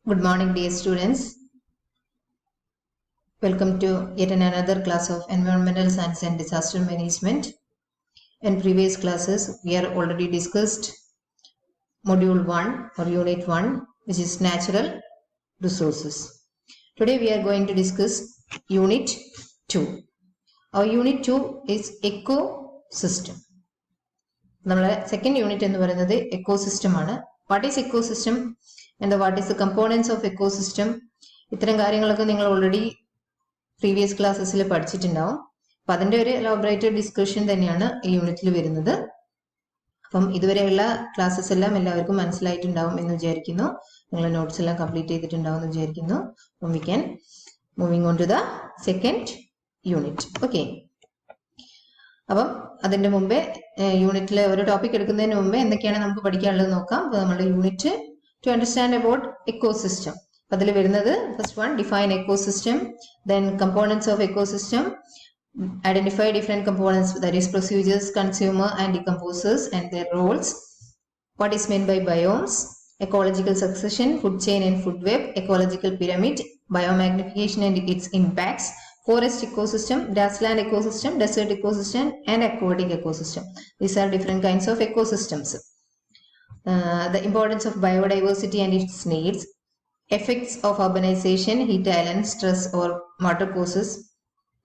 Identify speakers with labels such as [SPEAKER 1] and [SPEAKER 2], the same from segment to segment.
[SPEAKER 1] Good morning, dear students. Welcome to yet another class of Environmental Science and Disaster Management. In previous classes, we have already discussed Module 1 or Unit 1, which is Natural Resources. Today, we are going to discuss Unit 2. Our Unit 2 is Ecosystem. Our second unit is Ecosystem. What is ecosystem and what is the components of ecosystem? ഇത്തരം കാര്യങ്ങളൊക്കെ നിങ്ങൾ already previous ക്ലാസ്സസിൽ പഠിച്ചിട്ടുണ്ടാവും. അപ്പം അതിൻ്റെ ഒരു എലോബറേറ്റഡ് discussion തന്നെയാണ് ഈ യൂണിറ്റിൽ വരുന്നത്. അപ്പം ഇതുവരെയുള്ള ക്ലാസ്സസ് എല്ലാം എല്ലാവർക്കും മനസ്സിലായിട്ടുണ്ടാവും എന്ന് വിചാരിക്കുന്നു. നിങ്ങൾ നോട്ട്സ് എല്ലാം കംപ്ലീറ്റ് ചെയ്തിട്ടുണ്ടാവും എന്ന് വിചാരിക്കുന്നു. അപ്പം we can moving on to the second unit. Okay, അപ്പം അതിന്റെ മുമ്പേ യൂണിറ്റിലെ ഒരു ടോപ്പിക് എടുക്കുന്നതിന് മുമ്പേ എന്തൊക്കെയാണ് നമുക്ക് പഠിക്കാനുള്ളത് നോക്കാം. അപ്പോൾ നമ്മുടെ unit two understand about ecosystem. അതിൽ വരുന്നത് first one, define ecosystem, then components of ecosystem, identify different components, that is procedures, consumer and ഡികമ്പോസേഴ്സ് and their roles, what is meant by biomes, ecological succession, food chain and food web, ecological pyramid, biomagnification and its impacts, forest ecosystem, grassland ecosystem, desert ecosystem and aquatic ecosystem. These are different kinds of ecosystems. The importance of biodiversity and its needs, effects of urbanization, heat island, stress or water causes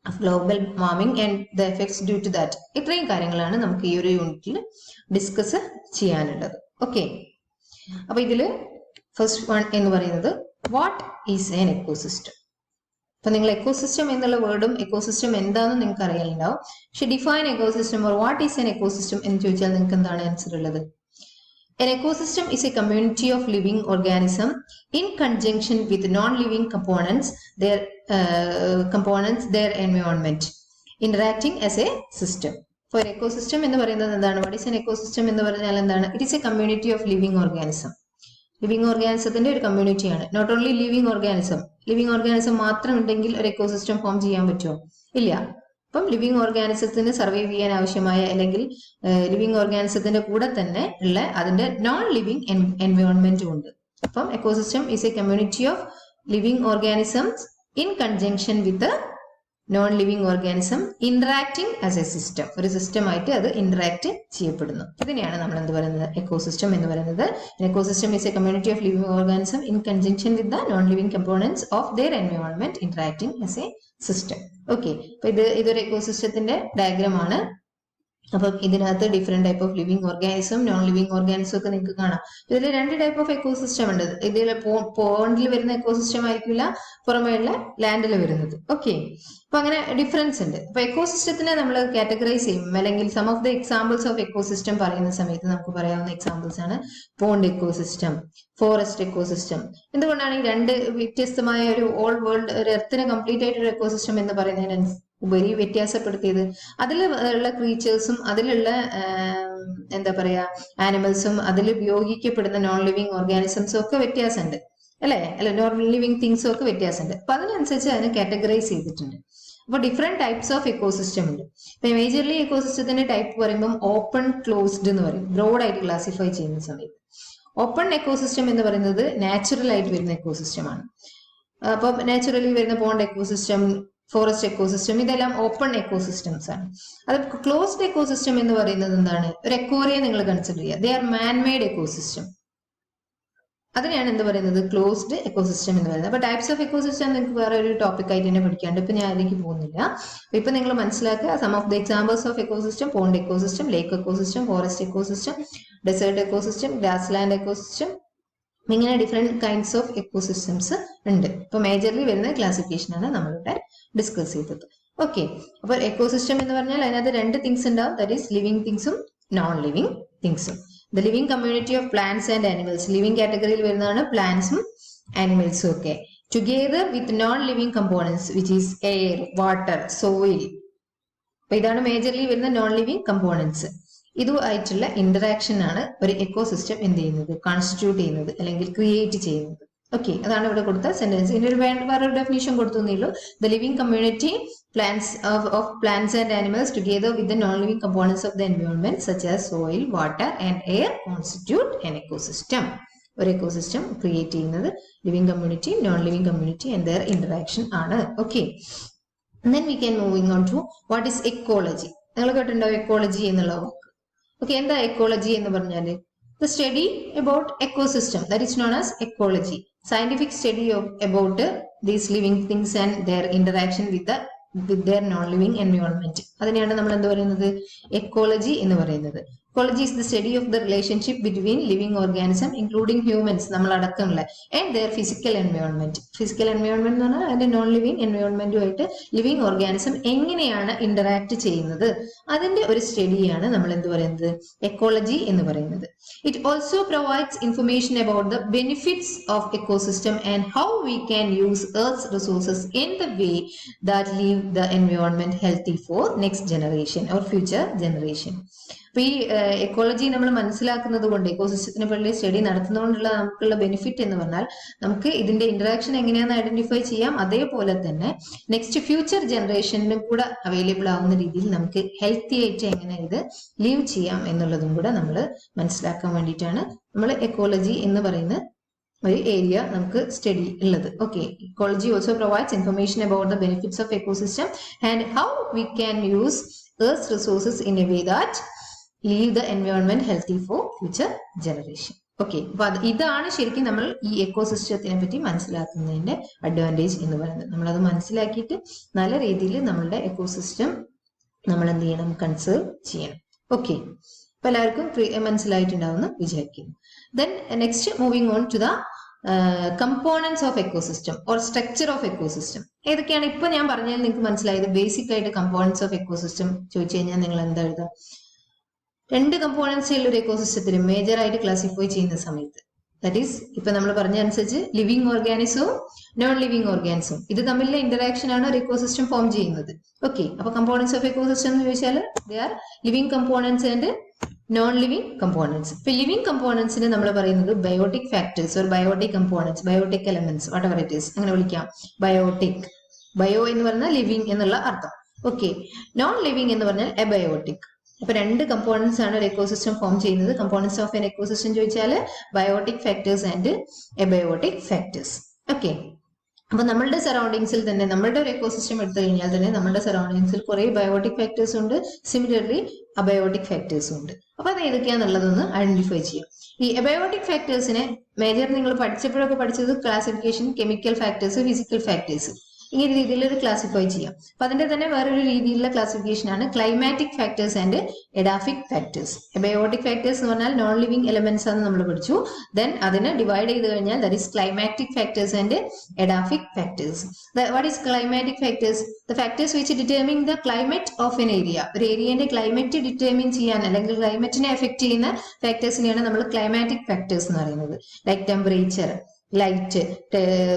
[SPEAKER 1] of global warming and the effects due to that. ഇത്രയും കാര്യങ്ങളാണ് നമുക്ക് ഈ ഒരു യൂണിറ്റിൽ discuss ചെയ്യാനുള്ളത്. Okay, അപ്പൊ ഇതില് first one എന്ന് പറയുന്നത് വാട്ട് ഈസ് ആൻ എക്കോസിസ്റ്റം. അപ്പൊ നിങ്ങൾ എക്കോസിസ്റ്റം എന്നുള്ള വേർഡും എക്കോസിസ്റ്റം എന്താണെന്ന് നിങ്ങൾക്ക് അറിയാനുണ്ടാവും. പക്ഷെ define ecosystem or what is an ecosystem എന്ന് ചോദിച്ചാൽ നിങ്ങൾക്ക് എന്താണ് ആൻസർ ഉള്ളത്? An ecosystem is a community of living organisms in conjunction with non-living components, their environment, interacting as a system. For ecosystem എന്ന് പറയുന്നത് എന്താണ്? What is an ecosystem എന്ന് പറഞ്ഞാൽ എന്താണ്? It is a community of living organism. Living ഓർഗാനിസത്തിന്റെ ഒരു കമ്മ്യൂണിറ്റിയാണ്. Not only living organism. Living organism മാത്രം ഉണ്ടെങ്കിൽ ഒരു എക്കോസിസ്റ്റം ഫോം ചെയ്യാൻ പറ്റുമോ? ഇല്ല. അപ്പം ലിവിങ് ഓർഗാനിസത്തിന് സർവൈവ് ചെയ്യാൻ ആവശ്യമായ അല്ലെങ്കിൽ ലിവിങ് ഓർഗാനിസത്തിന്റെ കൂടെ തന്നെ ഉള്ള അതിന്റെ നോൺ ലിവിങ് എൻവയോൺമെന്റും ഉണ്ട്. അപ്പം ecosystem is A community of living organisms in conjunction with non living organism interacting as A system. ഒരു സിസ്റ്റം ആയിട്ട് അത് ഇന്ററാക്ട് ചെയ്യപ്പെടുന്നു. ഇതിനെയാണ് നമ്മൾ എന്ത് പറയുന്നത്? എക്കോസിസ്റ്റം എന്ന് പറയുന്നത്. Ecosystem is A community of living organism in conjunction with the non living components of their environment interacting as A system. Okay, അപ്പൊ ഇതൊരു എക്കോസിസ്റ്റത്തിന്റെ ഡയഗ്രാം ആണ്. അപ്പം ഇതിനകത്ത് different type of living organism, non living organism ഒക്കെ നിങ്ങൾക്ക് കാണാം. ഇതിൽ രണ്ട് ടൈപ്പ് ഓഫ് എക്കോസിസ്റ്റം ഉണ്ട്. ഇതിൽ പോണ്ടിൽ വരുന്ന എക്കോസിസ്റ്റം ആയിരിക്കില്ല പുറമേയുള്ള ലാൻഡിൽ വരുന്നത്. ഓക്കെ, അപ്പൊ അങ്ങനെ ഡിഫറൻസ് ഉണ്ട്. അപ്പൊ എക്കോസിസ്റ്റത്തിനെ നമ്മൾ കാറ്റഗറൈസ് ചെയ്യും, അല്ലെങ്കിൽ some of the examples of ecosystem പറയുന്ന സമയത്ത് നമുക്ക് പറയാവുന്ന എക്സാമ്പിൾസ് ആണ് പോണ്ട് എക്കോസിസ്റ്റം, ഫോറസ്റ്റ് എക്കോസിസ്റ്റം. എന്തുകൊണ്ടാണ് ഈ രണ്ട് വ്യത്യസ്തമായ ഒരു ഓൾ വേൾഡ്, ഒരു എർത്തിനെ കംപ്ലീറ്റ് ആയിട്ട് ഒരു എക്കോസിസ്റ്റം എന്ന് പറയുന്നതിന് ഉപരി വ്യത്യാസപ്പെടുത്തിയത്? അതിൽ ഉള്ള ക്രീച്ചേഴ്സും അതിലുള്ള എന്താ പറയാ ആനിമൽസും അതിൽ ഉപയോഗിക്കപ്പെടുന്ന നോൺ ലിവിങ് ഓർഗാനിസംസും ഒക്കെ വ്യത്യാസമുണ്ട്, അല്ലെ? നോൺ ലിവിങ് തിങ്സും ഒക്കെ വ്യത്യാസമുണ്ട്. അപ്പൊ അതിനനുസരിച്ച് അതിനെ കാറ്റഗറൈസ് ചെയ്തിട്ടുണ്ട്. അപ്പൊ ഡിഫറെന്റ് ടൈപ്സ് ഓഫ് എക്കോസിസ്റ്റം ഉണ്ട്. ഇപ്പൊ മേജർലി എക്കോസിസ്റ്റത്തിന്റെ ടൈപ്പ് പറയുമ്പോൾ ഓപ്പൺ, ക്ലോസ്ഡ് എന്ന് പറയും, ബ്രോഡ് ആയിട്ട് ക്ലാസിഫൈ ചെയ്യുന്ന സമയത്ത്. ഓപ്പൺ എക്കോസിസ്റ്റം എന്ന് പറയുന്നത് നാച്ചുറൽ ആയിട്ട് വരുന്ന എക്കോസിസ്റ്റം ആണ്. അപ്പൊ നാച്ചുറലി വരുന്ന പോണ്ട് എക്കോസിസ്റ്റം, ഫോറസ്റ്റ് എക്കോസിസ്റ്റം, ഇതെല്ലാം ഓപ്പൺ എക്കോസിസ്റ്റംസ് ആണ്. അത് ക്ലോസ്ഡ് എക്കോസിസ്റ്റം എന്ന് പറയുന്നത് എന്താണ്? ഒരു എക്കോറിയ നിങ്ങൾ കൺസിഡർ ചെയ്യുക. They are man-made ecosystem. അതിനെയാണ് എന്ത് പറയുന്നത്? ക്ലോസ്ഡ് എക്കോസിസ്റ്റം എന്ന് പറയുന്നത്. അപ്പൊ ടൈപ്സ് ഓഫ് എക്കോസിസ്റ്റം നിങ്ങൾക്ക് വേറെ ഒരു ടോപ്പിക് ആയിട്ട് തന്നെ പഠിക്കാണ്ട്, ഇപ്പൊ ഞാൻ അതിലേക്ക് പോകുന്നില്ല. ഇപ്പൊ നിങ്ങൾ മനസ്സിലാക്കുക some of the examples of ecosystem: pond ecosystem, lake ecosystem, forest ecosystem, desert ecosystem, grassland ecosystem. ഇങ്ങനെ ഡിഫറെന്റ് കൈൻഡ്സ് ഓഫ് എക്കോസിസ്റ്റംസ് ഉണ്ട്. ഇപ്പൊ മേജർലി വരുന്ന ക്ലാസിഫിക്കേഷൻ ആണ് നമ്മളിവിടെ ഡിസ്കസ് ചെയ്തത്. ഓക്കെ, അപ്പൊ എക്കോസിസ്റ്റം എന്ന് പറഞ്ഞാൽ അതിനകത്ത് രണ്ട് തിങ്സ് ഉണ്ടാവും, ദാറ്റ് ഈസ് ലിവിങ് തിങ്സും നോൺ ലിവിങ് തിങ്സും. The living community of plants and animals, living കാറ്റഗറിയിൽ വരുന്നതാണ് പ്ലാന്റ്സും ആനിമൽസും ഒക്കെ. Together with non living components which is air, water, soil. അപ്പൊ ഇതാണ് മേജർലി വരുന്ന നോൺ ലിവിങ് കമ്പോണൻസ്. ഇതുമായിട്ടുള്ള ഇന്ററാക്ഷൻ ആണ് ഒരു എക്കോസിസ്റ്റം എന്ത് ചെയ്യുന്നത്? കോൺസ്റ്റിറ്റ്യൂട്ട് ചെയ്യുന്നത് അല്ലെങ്കിൽ ക്രിയേറ്റ് ചെയ്യുന്നത്. ഓക്കെ, അതാണ് ഇവിടെ കൊടുത്ത സെന്റൻസ്. ഇതിന്റെ ഒരു വേറൊരു ഡെഫിനിഷൻ കൊടുത്തുള്ളൂ. The living community of plants and animals together with the non-living components of the environment such as soil, water and air constitute an ecosystem. ഒരു എക്കോസിസ്റ്റം ക്രിയേറ്റ് ചെയ്യുന്നത് living community, non living community and their interaction ആണ്. Okay, then we can moving on to what is ecology. നിങ്ങൾ കേട്ടിട്ടുണ്ടോ ecology എന്നുള്ള വാക്ക്? Okay, എന്താ ecology എന്ന് പറഞ്ഞാല് the study about ecosystem, that is known as ecology, scientific study about these living things and their interaction with their non living environment. അതിനെയാണ് നമ്മൾ എന്ത് പറയുന്നത്? എക്കോളജി എന്ന് പറയുന്നത്. Ecology is the study of the relationship between living organism including humans, നമ്മൾ അടക്കമുള്ള, and their physical environment. Physical environment എന്ന് പറഞ്ഞാൽ അതിന്റെ നോൺ ലിവിംഗ് എൻവയോൺമെന്റുമായിട്ട് ലിവിംഗ് ഓർഗാനിസം എങ്ങനെയാണ് ഇന്ററാക്ട് ചെയ്യുന്നത്, അതിന്റെ ഒരു സ്റ്റഡിയാണ് നമ്മൾ എന്ത് പറയുന്നത്? എക്കോളജി എന്ന് പറയുന്നത്. It also provides information about the benefits of ecosystem and how we can use Earth's resources in the way that leave the environment healthy for next generation or future generation. അപ്പൊ ഈ ecology നമ്മൾ മനസ്സിലാക്കുന്നത് കൊണ്ട്, എക്കോസിസ്റ്റത്തിനെ പറ്റി study നടത്തുന്നതുകൊണ്ടുള്ള നമുക്കുള്ള benefit എന്ന് പറഞ്ഞാൽ നമുക്ക് ഇതിന്റെ ഇന്ററാക്ഷൻ എങ്ങനെയാണെന്ന് ഐഡന്റിഫൈ ചെയ്യാം, അതേപോലെ തന്നെ നെക്സ്റ്റ് ഫ്യൂച്ചർ ജനറേഷനും കൂടെ അവൈലബിൾ ആവുന്ന രീതിയിൽ നമുക്ക് ഹെൽത്തി ആയിട്ട് എങ്ങനെ ഇത് ലീവ് ചെയ്യാം എന്നുള്ളതും കൂടെ നമ്മൾ മനസ്സിലാക്കാൻ വേണ്ടിയിട്ടാണ് നമ്മൾ എക്കോളജി എന്ന് പറയുന്ന ഒരു ഏരിയ നമുക്ക് സ്റ്റഡി ഉള്ളത്. Okay, ecology also provides information about the benefits of ecosystem and how we can use earth resources in a way that leave the environment healthy for future generation. Okay, അപ്പൊ ഇതാണ് ശരിക്കും നമ്മൾ ഈ എക്കോസിസ്റ്റത്തിനെ പറ്റി മനസ്സിലാക്കുന്നതിന്റെ advantage എന്ന് പറയുന്നത്. നമ്മളത് മനസ്സിലാക്കിയിട്ട് നല്ല രീതിയിൽ നമ്മളുടെ എക്കോസിസ്റ്റം നമ്മൾ എന്ത് ചെയ്യണം? കൺസേർവ് ചെയ്യണം. ഓക്കെ, അപ്പൊ എല്ലാവർക്കും മനസ്സിലായിട്ടുണ്ടാവുമെന്ന് വിചാരിക്കുന്നു. Then next moving on to the components of ecosystem or structure of ecosystem. ഏതൊക്കെയാണ് ഇപ്പൊ ഞാൻ പറഞ്ഞാൽ നിങ്ങൾക്ക് മനസ്സിലായത്? ബേസിക് ആയിട്ട് കമ്പോണൻസ് ഓഫ് എക്കോസിസ്റ്റം ചോദിച്ചു കഴിഞ്ഞാൽ നിങ്ങൾ എന്താ എഴുതുക? രണ്ട് കമ്പോണൻസ് ഉള്ള ഒരു എക്കോസിസ്റ്റത്തിൽ മേജർ ആയിട്ട് ക്ലാസിഫൈ ചെയ്യുന്ന സമയത്ത്, ദാറ്റ് ഈസ് ഇപ്പൊ നമ്മൾ പറഞ്ഞ അനുസരിച്ച് ലിവിംഗ് ഓർഗാനിസവും നോൺ ലിവിംഗ് ഓർഗാനിസവും ഇത് തമ്മിലുള്ള ഇന്ററാക്ഷൻ ആണ് ഒരു എക്കോസിസ്റ്റം ഫോം ചെയ്യുന്നത്. ഓക്കെ, അപ്പൊ കമ്പോണൻസ് ഓഫ് എക്കോസിസ്റ്റം എന്ന് ചോദിച്ചാൽ they are living components and non living components. ഇപ്പൊ ലിവിംഗ് കമ്പോണൻസിന് നമ്മൾ പറയുന്നത് biotic factors or biotic components, biotic elements, whatever it is, അങ്ങനെ വിളിക്കാം. ബയോട്ടിക്, ബയോ എന്ന് പറഞ്ഞാൽ ലിവിംഗ് എന്നുള്ള അർത്ഥം. ഓക്കെ, നോൺ ലിവിംഗ് എന്ന് പറഞ്ഞാൽ എബയോട്ടിക്. അപ്പൊ രണ്ട് കമ്പോണൻസ് ആണ് ഒരു എക്കോസിസ്റ്റം ഫോം ചെയ്യുന്നത്. കമ്പോണൻസ് ഓഫ് എൻ എക്കോസിസ്റ്റം ചോദിച്ചാൽ biotic factors and abiotic factors. Okay, അപ്പൊ നമ്മളുടെ സറൗണ്ടിങ്സിൽ തന്നെ, നമ്മളുടെ ഒരു എക്കോസിസ്റ്റം എടുത്തു കഴിഞ്ഞാൽ തന്നെ നമ്മുടെ സറൗണ്ടിങ്സിൽ കുറെ ബയോട്ടിക് ഫാക്ടേഴ്സ് ഉണ്ട്, സിമിലർലി അബയോട്ടിക് ഫാക്ടേഴ്സും ഉണ്ട്. അപ്പൊ അത് ഏതൊക്കെയാന്നുള്ളതൊന്ന് ഐഡന്റിഫൈ ചെയ്യാം. ഈ എബയോട്ടിക് ഫാക്ടേഴ്സിനെ മേജർ നിങ്ങൾ പഠിച്ചപ്പോഴൊക്കെ പഠിച്ചത് classification, chemical factors, physical factors, ഇങ്ങനെ രീതിയിൽ ഒരു ക്ലാസിഫൈ ചെയ്യാം. അപ്പൊ അതിന്റെ തന്നെ വേറൊരു രീതിയിലുള്ള ക്ലാസിഫിക്കേഷൻ ആണ് climatic factors and edaphic factors. Abiotic factors എന്ന് പറഞ്ഞാൽ നോൺ ലിവിംഗ് എലമെന്റ്സ് ആണ് നമ്മൾ പഠിച്ചു. ദെൻ അതിനെ ഡിവൈഡ് ചെയ്ത് കഴിഞ്ഞാൽ that is climatic factors and edaphic factors. What is climatic factors? The factors which determine the climate of an area. ഒരു ഏരിയന്റെ ക്ലൈമറ്റ് ഡിറ്റർമിൻ ചെയ്യാൻ അല്ലെങ്കിൽ ക്ലൈമറ്റിനെ എഫക്ട് ചെയ്യുന്ന ഫാക്ടേഴ്സിനെയാണ് നമ്മൾ ക്ലൈമാറ്റിക് ഫാക്ടേഴ്സ് എന്ന് പറയുന്നത്. ലൈക്ക് ടെമ്പറേച്ചർ, ലൈറ്റ്,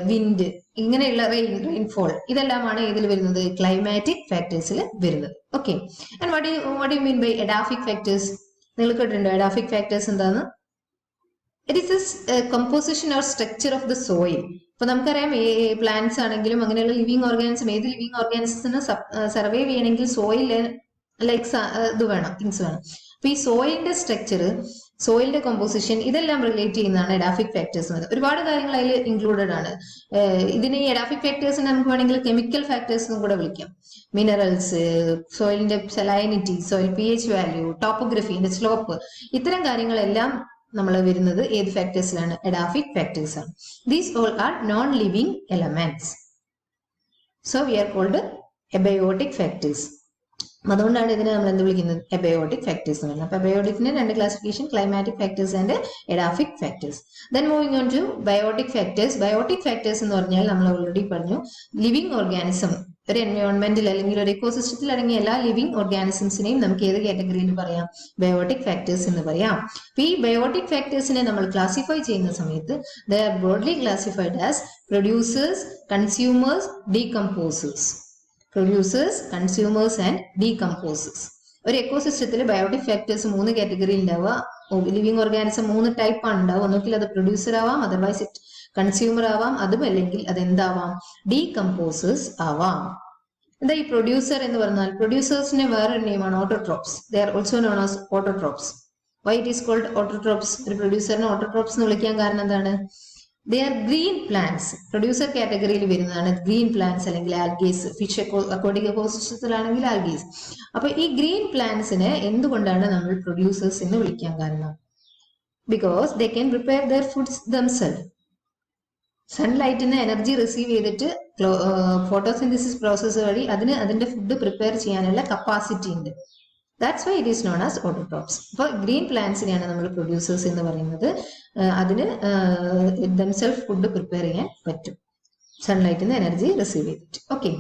[SPEAKER 1] വിൻഡ്, ഇങ്ങനെയുള്ള റെയിൻഫോൾ, ഇതെല്ലാമാണ് ഇതിൽ വരുന്നത്? ക്ലൈമാറ്റിക് ഫാക്ടേഴ്സിൽ വരുന്നത്. Okay, and what you mean by edaphic factors? നിങ്ങൾ കേട്ടിട്ടുണ്ടോ എഡാഫിക് ഫാക്ടേഴ്സ് എന്താന്ന്? It is composition or structure of the soil. ഇപ്പൊ നമുക്കറിയാം പ്ലാന്റ്സ് ആണെങ്കിലും അങ്ങനെയുള്ള ലിവിംഗ് ഓർഗാനിസം, ഏത് ലിവിംഗ് ഓർഗാനിസത്തിന് സർവൈവ് ചെയ്യണമെങ്കിൽ സോയിൽ ലൈക്സ് ഇത് വേണം, തിങ്സ് വേണം. അപ്പൊ ഈ സോയിലിന്റെ സ്ട്രക്ചർ, സോയിലിന്റെ കോമ്പോസിഷൻ, ഇതെല്ലാം റിലേറ്റ് ചെയ്യുന്നതാണ് എഡാഫിക് ഫാക്ടേഴ്സ്. ഒരുപാട് കാര്യങ്ങൾ അതിൽ ഇൻക്ലൂഡഡ് ആണ്. ഇതിന് ഈ എഡാഫിക് ഫാക്ടേഴ്സിനെ നമുക്ക് വേണമെങ്കിൽ കെമിക്കൽ ഫാക്ടേഴ്സ് എന്നും കൂടെ വിളിക്കാം. മിനറൽസ്, സോയിലിന്റെ salinity, soil pH value, topography, slope, ഇത്തരം കാര്യങ്ങളെല്ലാം നമ്മൾ വരുന്നത് ഏത് ഫാക്ടേഴ്സിലാണ്? എഡാഫിക് ഫാക്ടേഴ്സ് ആണ്. These all are non living elements. So we are called abiotic factors. അതുകൊണ്ടാണ് ഇതിനെ നമ്മൾ എന്ത് വിളിക്കുന്നത്? എബയോട്ടിക് ഫാക്ടേഴ്സ് എന്ന് പറയുന്നത്. അപ്പൊ എബയോട്ടിക്കിന് രണ്ട് classification, climatic factors and edaphic factors. Then moving on to biotic factors. Biotic factors എന്ന് പറഞ്ഞാൽ നമ്മൾ ഓൾറെഡി പറഞ്ഞു, ലിവിംഗ് ഓർഗാനിസം, ഒരു എൻവയോൺമെന്റിൽ അല്ലെങ്കിൽ ഒരു എക്കോസിസ്റ്റത്തിൽ അടങ്ങിയ എല്ലാ ലിവിംഗ് ഓർഗാനിസംസിനെയും നമുക്ക് ഏത് കാറ്റഗറിയിൽ പറയാം? ബയോട്ടിക് ഫാക്ടേഴ്സ് എന്ന് പറയാം. അപ്പൊ ഈ ബയോട്ടിക് ഫാക്ടേഴ്സിനെ നമ്മൾ ക്ലാസിഫൈ ചെയ്യുന്ന സമയത്ത് they are broadly classified as producers, consumers, decomposers. Producers, consumers and decomposers. ഒരു എക്കോസിസ്റ്റത്തിൽ ബയോട്ടിക് ഫാക്ടേഴ്സ് 3 കാറ്റഗറി ഉണ്ടാവുക. ലിവിംഗ് ഓർഗാനിസം 3 ടൈപ്പ് ആണ് ഉണ്ടാവുക. ഒന്നുകിൽ അത് പ്രൊഡ്യൂസർ ആവാം, അതർവൈസ് ഇറ്റ് കൺസ്യൂമർ ആവാം, അതും അല്ലെങ്കിൽ അതെന്താവാം? ഡീകമ്പോസേഴ്സ് ആവാം. എന്താ ഈ പ്രൊഡ്യൂസർ എന്ന് പറഞ്ഞാൽ? പ്രൊഡ്യൂസേഴ്സിന്റെ വേറൊരു നെയിമാണ് autotrophs. They are also known as autotrophs. Why it is called autotrophs? The producer and autotrophs nu vilikkan kaaranam endana? They are green plants. Producer category il varunnaanu green plants allengil algae, fish aquatic ecosystem alengil algae. Appo ee green plants ne endukondana nammal producers ennu vilikkan kaaranam? Because they can prepare their foods themselves. Sunlight in energy receive ചെയ്തിട്ട് photosynthesis process വഴി അതിന്റെ food prepare ചെയ്യാനുള്ള capacity ഉണ്ട്. That's why it is known as autotrophs. For green plants we are producers in the adine themselves food prepare cheyan pattum. Sunlight in energy receive it. Okay.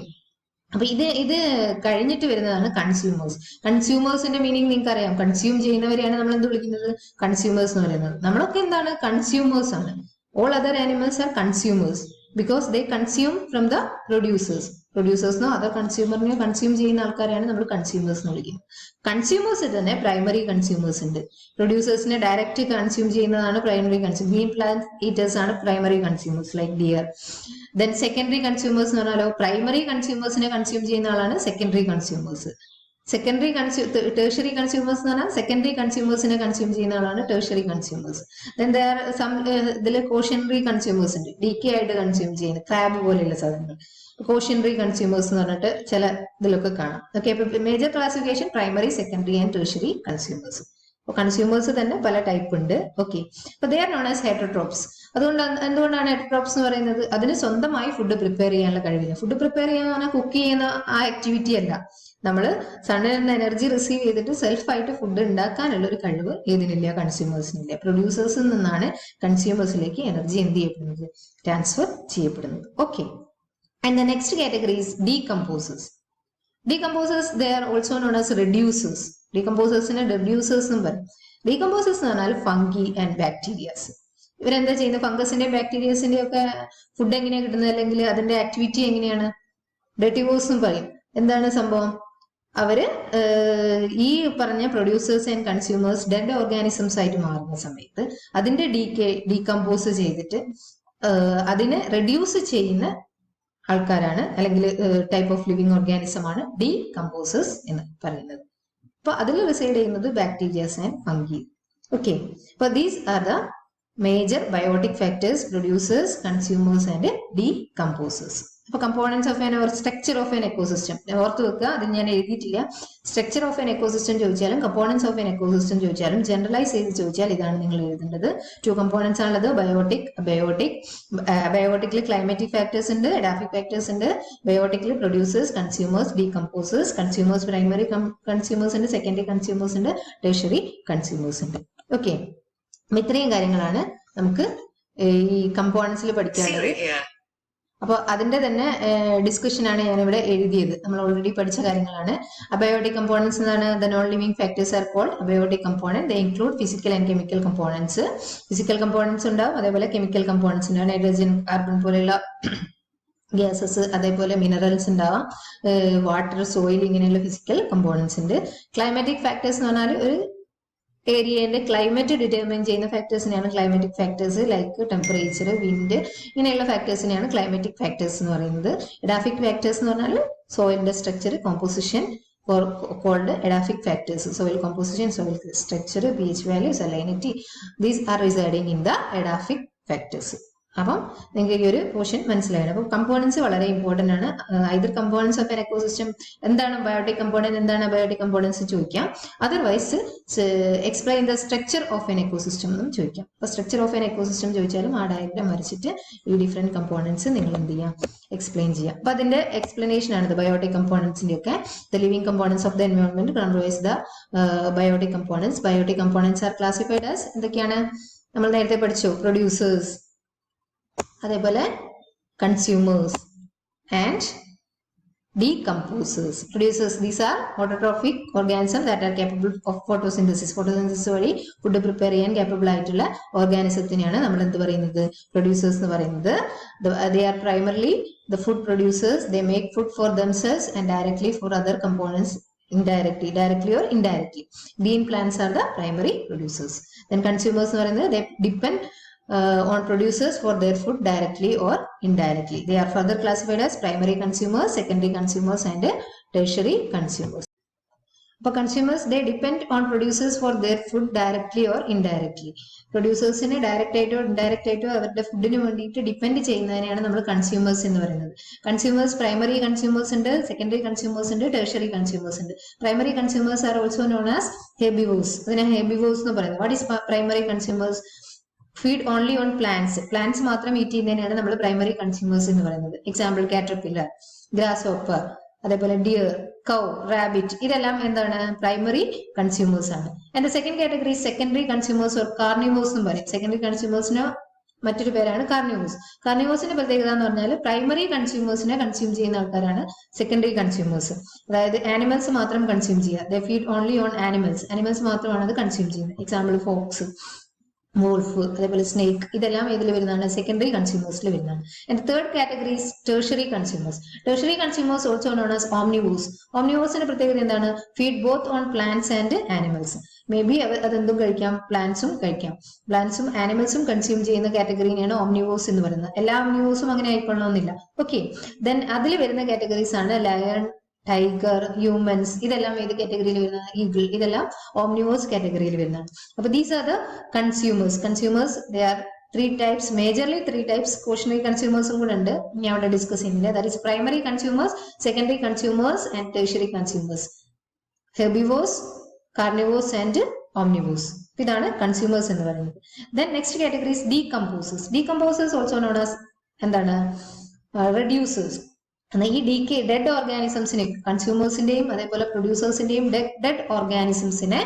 [SPEAKER 1] അപ്പോൾ ഇത് കഴിഞ്ഞിട്ട് വരുന്നതാണ് consumers. കൺസ്യൂമേഴ്സിന്റെ meaning നിങ്ങൾക്ക് അറിയാം. Consume ചെയ്യുന്നവരെയാണ് നമ്മൾ എന്ത് വിളിക്കുന്നത്? കൺസ്യൂമേഴ്സ് എന്ന് പറയുന്നത്. നമ്മളൊക്കെ എന്താണ്? കൺസ്യൂമേഴ്സ് ആണ്. All other animals are consumers because they consume from the producers. Producers no other consumer ne consume ചെയ്യുന്ന ആൾക്കാരെയാണ് നമ്മൾ കൺസ്യൂമേഴ്സ് എന്ന് വിളിക്കുന്നത്. കൺസ്യൂമേഴ്സ് തന്നെ പ്രൈമറി കൺസ്യൂമേഴ്സ് ഉണ്ട്. പ്രൊഡ്യൂസേഴ്സിനെ ഡയറക്റ്റ് കൺസ്യൂം ചെയ്യുന്നതാണ് primary consume. Green plant eaters ആണ് primary consumers like deer. Then secondary consumers എന്ന് പറഞ്ഞാലോ പ്രൈമറി കൺസ്യൂമേഴ്സിനെ കൺസ്യൂം ചെയ്യുന്ന ആളാണ് secondary consumers. Secondary tertiary consumers എന്ന് പറഞ്ഞാൽ സെക്കൻഡറി കൺസ്യൂമേഴ്സിനെ കൺസ്യൂം ചെയ്യുന്ന ആളാണ് ടേഴ്ഷറി കൺസ്യൂമേഴ്സ്. ഇതിൽ കോഷ്യനറി കൺസ്യൂമേഴ്സ് ഉണ്ട്. ഡീക്കെ ആയിട്ട് കൺസ്യൂം ചെയ്യുന്ന ക്രാബ് പോലെയുള്ള സാധനങ്ങൾ കോഷ്യനറി കൺസ്യൂമേഴ്സ് എന്ന് പറഞ്ഞിട്ട് ചില ഇതിലൊക്കെ കാണാം. ഓക്കെ, അപ്പൊ major classification primary, secondary and tertiary consumers. അപ്പൊ കൺസ്യൂമേഴ്സ് തന്നെ പല ടൈപ്പ് ഉണ്ട്. ഓക്കെ, അപ്പൊ they are known as heterotrophs. എന്തുകൊണ്ടാണ് ഹെറ്ററോട്രോപ്സ് എന്ന് പറയുന്നത്? അതിന് സ്വന്തമായി ഫുഡ് പ്രിപ്പയർ ചെയ്യാനുള്ള കഴിവില്ല. ഫുഡ് പ്രിപ്പയർ ചെയ്യാന്ന് പറഞ്ഞാൽ കുക്ക് ചെയ്യുന്ന ആ ആക്ടിവിറ്റി അല്ല. നമ്മൾ സണ്ണിൽ നിന്ന് എനർജി റിസീവ് ചെയ്തിട്ട് സെൽഫായിട്ട് ഫുഡ് ഉണ്ടാക്കാനുള്ള ഒരു കഴിവ് ഏതിനില്ല? കൺസ്യൂമേഴ്സിനില്ല. പ്രൊഡ്യൂസേഴ്സിൽ നിന്നാണ് കൺസ്യൂമേഴ്സിലേക്ക് എനർജി എന്ത് ചെയ്യപ്പെടുന്നത്? ട്രാൻസ്ഫർ ചെയ്യപ്പെടുന്നത്. Okay, and the next category is decomposers. Decomposers, they are also known as reducers. Decomposers ne reducers nu parayum. Decomposers nu പറഞ്ഞാൽ ഫംഗി ആൻഡ് ബാക്ടീരിയാസ്. ഇവരെന്താ ചെയ്യുന്നത്? ഫംഗസിന്റെ ബാക്ടീരിയസിന്റെ ഒക്കെ ഫുഡ് എങ്ങനെയാണ് കിട്ടുന്നത്, അല്ലെങ്കിൽ അതിന്റെ ആക്ടിവിറ്റി എങ്ങനെയാണ്? ഡെർട്ടിവോസ് എന്ന് പറയും. എന്താണ് സംഭവം? അവര് ഈ പറഞ്ഞ producers and consumers dead organisms ആയിട്ട് മാറുന്ന സമയത്ത് അതിന്റെ ഡീകമ്പോസ് ചെയ്തിട്ട് അതിനെ റെഡ്യൂസ് ചെയ്യുന്ന ആൾക്കാരാണ്, അല്ലെങ്കിൽ ടൈപ്പ് ഓഫ് ലിവിങ് ഓർഗാനിസം ആണ് ഡീകമ്പോസേഴ്സ് എന്ന് പറയുന്നത്. അപ്പൊ അതിൽ റിസൈഡ് ചെയ്യുന്നത് ബാക്ടീരിയാസ് ആൻഡ് ഫംഗി. ഓക്കെ, അപ്പൊ these are the major biotic factors, producers, consumers and decomposers. അപ്പൊ components of an structure of an ecosystem ഓർത്ത് വെക്കുക. അത് ഞാൻ എഴുതിയിട്ടില്ല. സ്ട്രക്ചർ ഓഫ് ആൻ എക്കോസിസ്റ്റം ചോദിച്ചാലും കമ്പോണൻസ് ഓഫ് ആൻ എക്കോസിസ്റ്റം ചോദിച്ചാലും ജനറലൈസ് ചെയ്ത് ചോദിച്ചാൽ ഇതാണ് നിങ്ങൾ എഴുതേണ്ടത്. 2 കമ്പോണൻസ് ആണുള്ളത്, ബയോട്ടിക്, അബയോട്ടിക്. ബയോട്ടിക്കിൽ ക്ലൈമാറ്റിക് ഫാക്ടേഴ്സ് ഉണ്ട്, എഡാഫിക് ഫാക്ടേഴ്സ് ഉണ്ട്. ബയോട്ടിക്കിൽ producers, consumers, decomposers. Consumers primary consumers ഉണ്ട്, സെക്കൻഡറി കൺസ്യൂമേഴ്സ് ഉണ്ട്, ടെർഷ്യറി കൺസ്യൂമേഴ്സ് ഉണ്ട്. ഓക്കെ, ഇത്രയും കാര്യങ്ങളാണ് നമുക്ക് ഈ കമ്പോണൻസിൽ പഠിക്കാനുള്ളത്. അപ്പോൾ അതിന്റെ തന്നെ ഡിസ്കഷൻ ആണ് ഞാനിവിടെ എഴുതിയത്. നമ്മൾ ഓൾറെഡി പഠിച്ച കാര്യങ്ങളാണ്. അബയോട്ടിക് കമ്പോണൻസ് എന്നാണ് the non living factors are called abiotic component. They include physical and chemical components. Physical components ഉണ്ടാവും, അതേപോലെ കെമിക്കൽ കമ്പോണൻസ് ഉണ്ടാവും. നൈട്രജൻ, കാർബൺ പോലെയുള്ള ഗ്യാസസ്, അതേപോലെ മിനറൽസ് ഉണ്ടാവാം, വാട്ടർ, സോയിൽ, ഇങ്ങനെയുള്ള ഫിസിക്കൽ കമ്പോണൻസ് ഉണ്ട്. ക്ലൈമാറ്റിക് ഫാക്ടേഴ്സ് എന്ന് പറഞ്ഞാൽ ഒരു ഏരിയയുടെ ക്ലൈമറ്റ് ഡിറ്റർമിൻ ചെയ്യുന്ന ഫാക്ടേഴ്സിനെയാണ് climatic factors. Like temperature, wind, ഇങ്ങനെയുള്ള ഫാക്ടേഴ്സിനെയാണ് ക്ലൈമാറ്റിക് ഫാക്ടേഴ്സ് എന്ന് പറയുന്നത്. എഡാഫിക് ഫാക്ടേഴ്സ് എന്ന് പറഞ്ഞാൽ സോയിലിന്റെ structure, composition called edaphic factors. Soil composition, soil structure, pH value, salinity, these are residing in the edaphic factors. അപ്പം നിങ്ങൾക്ക് ഈ ഒരു പോർഷൻ മനസ്സിലായത്. അപ്പം കമ്പോണൻസ് വളരെ ഇമ്പോർട്ടന്റ് ആണ്. Either components of an ecosystem, എന്താണ് ബയോട്ടിക് കമ്പോണന്റ്, എന്താണ് അബയോട്ടിക് കമ്പോണൻസ് ചോദിക്കാം. Otherwise explain the structure of an ecosystem എന്നും ചോദിക്കാം. അപ്പൊ സ്ട്രക്ചർ ഓഫ് എൻ എക്കോസിസ്റ്റം ചോദിച്ചാലും ആ ഡയഗ്രാം വരച്ചിട്ട് ഈ ഡിഫറെന്റ് കമ്പോണൻസ് നിങ്ങൾ എന്ത് ചെയ്യാം? എക്സ്പ്ലെയിൻ ചെയ്യാം. അപ്പൊ അതിന്റെ എക്സ്പ്ലനേഷൻ ആണ് ബയോട്ടിക് കമ്പോണൻസിന്റെ ഒക്കെ. The living components of the environment controls the biotic components. Biotic components are classified as എന്തൊക്കെയാണ്? നമ്മൾ നേരത്തെ പഠിച്ചു. പ്രൊഡ്യൂസേഴ്സ്, അതേപോലെ consumers and decomposers. Producers, these are autotrophic organisms that are capable of photosynthesis. Photosynthesis വഴി food prepare ചെയ്യാൻ capable ആയിട്ടുള്ള ഓർഗാനിസത്തിനെയാണ് നമ്മൾ എന്ത് പറയുന്നത്? പ്രൊഡ്യൂസേഴ്സ് എന്ന് പറയുന്നത്. They are primarily the food producers. They make food for themselves and directly for other components indirectly, directly or indirectly. Green plants are the primary producers. Then consumers എന്ന് പറയുന്നത് they depend on producers for their food directly or indirectly. They are further classified as primary consumers, secondary consumers and tertiary consumers. അപ്പോൾ consumers they depend on producers for their food directly or indirectly. പ്രൊഡ്യൂസേഴ്സിനെ direct ആയിട്ടോ indirect ആയിട്ടോ അവരുടെ ഫുഡിന് വേണ്ടിയിട്ട് depend ചെയ്യുന്നതിനെയാണ് നമ്മൾ consumers എന്ന് പറയുന്നത്. കൺസ്യൂമേഴ്സ് പ്രൈമറി കൺസ്യൂമേഴ്സ് ഉണ്ട്, സെക്കൻഡറി കൺസ്യൂമേഴ്സ് ഉണ്ട്, ടെർഷ്യറി കൺസ്യൂമേഴ്സ് ഉണ്ട്. Primary consumers R also known as herbivores. അതിനെ ഹെർബിവോർസ് എന്ന് പറയുന്നത്. What is primary consumers? Feed only on plants മാത്രം ഈറ്റ് ചെയ്യുന്നതിനെയാണ് നമ്മൾ പ്രൈമറി കൺസ്യൂമേഴ്സ് എന്ന് പറയുന്നത്. എക്സാമ്പിൾ കാറ്റർപില്ലർ, ഗ്രാസ് ഹോപ്പർ, അതേപോലെ ഡിയർ, കൗ, റാബിറ്റ്, ഇതെല്ലാം എന്താണ്? പ്രൈമറി കൺസ്യൂമേഴ്സ് ആണ്. And second category secondary consumers or carnivores എന്ന് പറയും. സെക്കൻഡറി കൺസ്യൂമേഴ്സിന് മറ്റൊരു പേരാണ് കാർണിവോഴ്സ്. കാർണിവോഴ്സിന്റെ പ്രത്യേകത എന്ന് പറഞ്ഞാൽ പ്രൈമറി കൺസ്യൂമേഴ്സിനെ കൺസ്യൂം ചെയ്യുന്ന ആൾക്കാരാണ് സെക്കൻഡറി കൺസ്യൂമേഴ്സ്. അതായത് ആനിമൽസ് മാത്രം കൺസ്യൂം ചെയ്യുക. They feed only on animals മാത്രമാണ് അത് കൺസ്യൂം ചെയ്യുന്നത്. എക്സാമ്പിൾ ഫോക്സ്, വോൾഫ്, അതേപോലെ സ്നേക്ക്, ഇതെല്ലാം ഇതിൽ വരുന്നതാണ്? സെക്കൻഡറി കൺസ്യൂമേഴ്സിൽ വരുന്നതാണ്. And third category tertiary consumers. Tertiary consumers also known as omnivores. ഓംനിവോഴ്സിന്റെ പ്രത്യേകത എന്താണ്? Feed both on plants and animals. May be അതെന്തും കഴിക്കാം, പ്ലാന്റ്സും കഴിക്കാം. പ്ലാന്റ്സും ആനിമൽസും കൺസ്യൂം ചെയ്യുന്ന കാറ്റഗറിനെയാണ് ഓംനിവോഴ്സ് എന്ന് പറയുന്നത്. എല്ലാ ഓംനിവോഴ്സും അങ്ങനെ ആയിക്കൊള്ളണമെന്നില്ല. ഓക്കെ, ദെൻ അതിൽ വരുന്ന കാറ്റഗറീസ് ആണ് ലയൺ, ടൈഗർ, ഹ്യൂമൻസ്, ഇതെല്ലാം ഏത് കാറ്റഗറിയിൽ വരുന്നതാണ്? ഈഗിൾ, ഇതെല്ലാം ഓംനിവോഴ്സ് കാറ്റഗറിയിൽ വരുന്നതാണ്. അപ്പൊ these are the consumers they are three types, majorly three types. Quaternary കൺസ്യൂമേഴ്സും കൂടെ ഉണ്ട്, ഞാൻ അവിടെ ഡിസ്കസ് ചെയ്യുന്നില്ല. That is primary consumers, secondary consumers and tertiary consumers. Herbivores, carnivores and omnivores. ഇതാണ് കൺസ്യൂമേഴ്സ് എന്ന് പറയുന്നത്. Then next category is decomposers also known as എന്താണ്? റെഡ്യൂസേഴ്സ്. ഈ ഡെഡ് ഓർഗാനിസംസിനെ, കൺസ്യൂമേഴ്സിന്റെയും അതേപോലെ പ്രൊഡ്യൂസേഴ്സിന്റെയും ഡെഡ് ഓർഗാനിസംസിനെ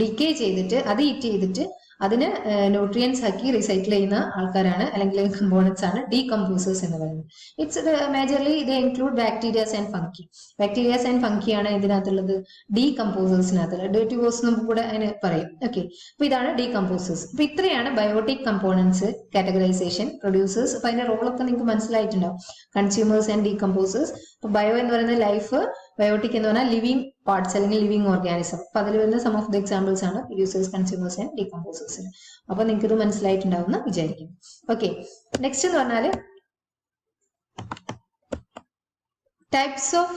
[SPEAKER 1] ഡിക്കേ ചെയ്തിട്ട് അത് ഈറ്റ് ചെയ്തിട്ട് അതിന് ന്യൂട്രിയൻസ് ആക്കി റീസൈക്കിൾ ചെയ്യുന്ന ആൾക്കാരാണ്, അല്ലെങ്കിൽ കമ്പോണൻസ് ആണ് ഡീകമ്പോസേഴ്സ് എന്ന് പറയുന്നത്. ഇറ്റ്സ് മേജർലി ഇത് include bacterias and fungi. Bacterias and fungi ആണ് ഇതിനകത്തുള്ളത്, ഡീകമ്പോസേഴ്സിനകത്തുള്ളത്. ഡേർട്ടിവോഴ്സ് എന്നും കൂടെ അതിന് പറയും. ഓക്കെ, അപ്പൊ ഇതാണ് ഡീകമ്പോസേഴ്സ്. അപ്പൊ ഇത്രയാണ് ബയോട്ടിക് കമ്പോണൻസ് കാറ്റഗറൈസേഷൻ, പ്രൊഡ്യൂസേഴ്സ്. അപ്പൊ അതിന്റെ റോളൊക്കെ നിങ്ങൾക്ക് മനസ്സിലായിട്ടുണ്ടാവും. Consumers and decomposers. അപ്പൊ ബയോ എന്ന് പറയുന്നത് ലൈഫ്, ബയോട്ടിക് എന്ന് പറഞ്ഞാൽ ലിവിങ് പാർട്സ് അല്ലെങ്കിൽ ലിവിങ് ഓർഗാനിസം. അപ്പൊ അതിൽ വരുന്ന സം ഓഫ് ദ എക്സാമ്പിൾസ് ആണ് പ്രൊഡ്യൂസേഴ്സ്, കൺസ്യൂമേഴ്സ് ആൻഡ് ഡീകമ്പോസേഴ്സ്. അപ്പൊ നിങ്ങൾക്ക് ഇത് മനസ്സിലായിട്ടുണ്ടാവുന്ന വിചാരിക്കുന്നു. ഓക്കെ, നെക്സ്റ്റ് എന്ന് പറഞ്ഞാല് types of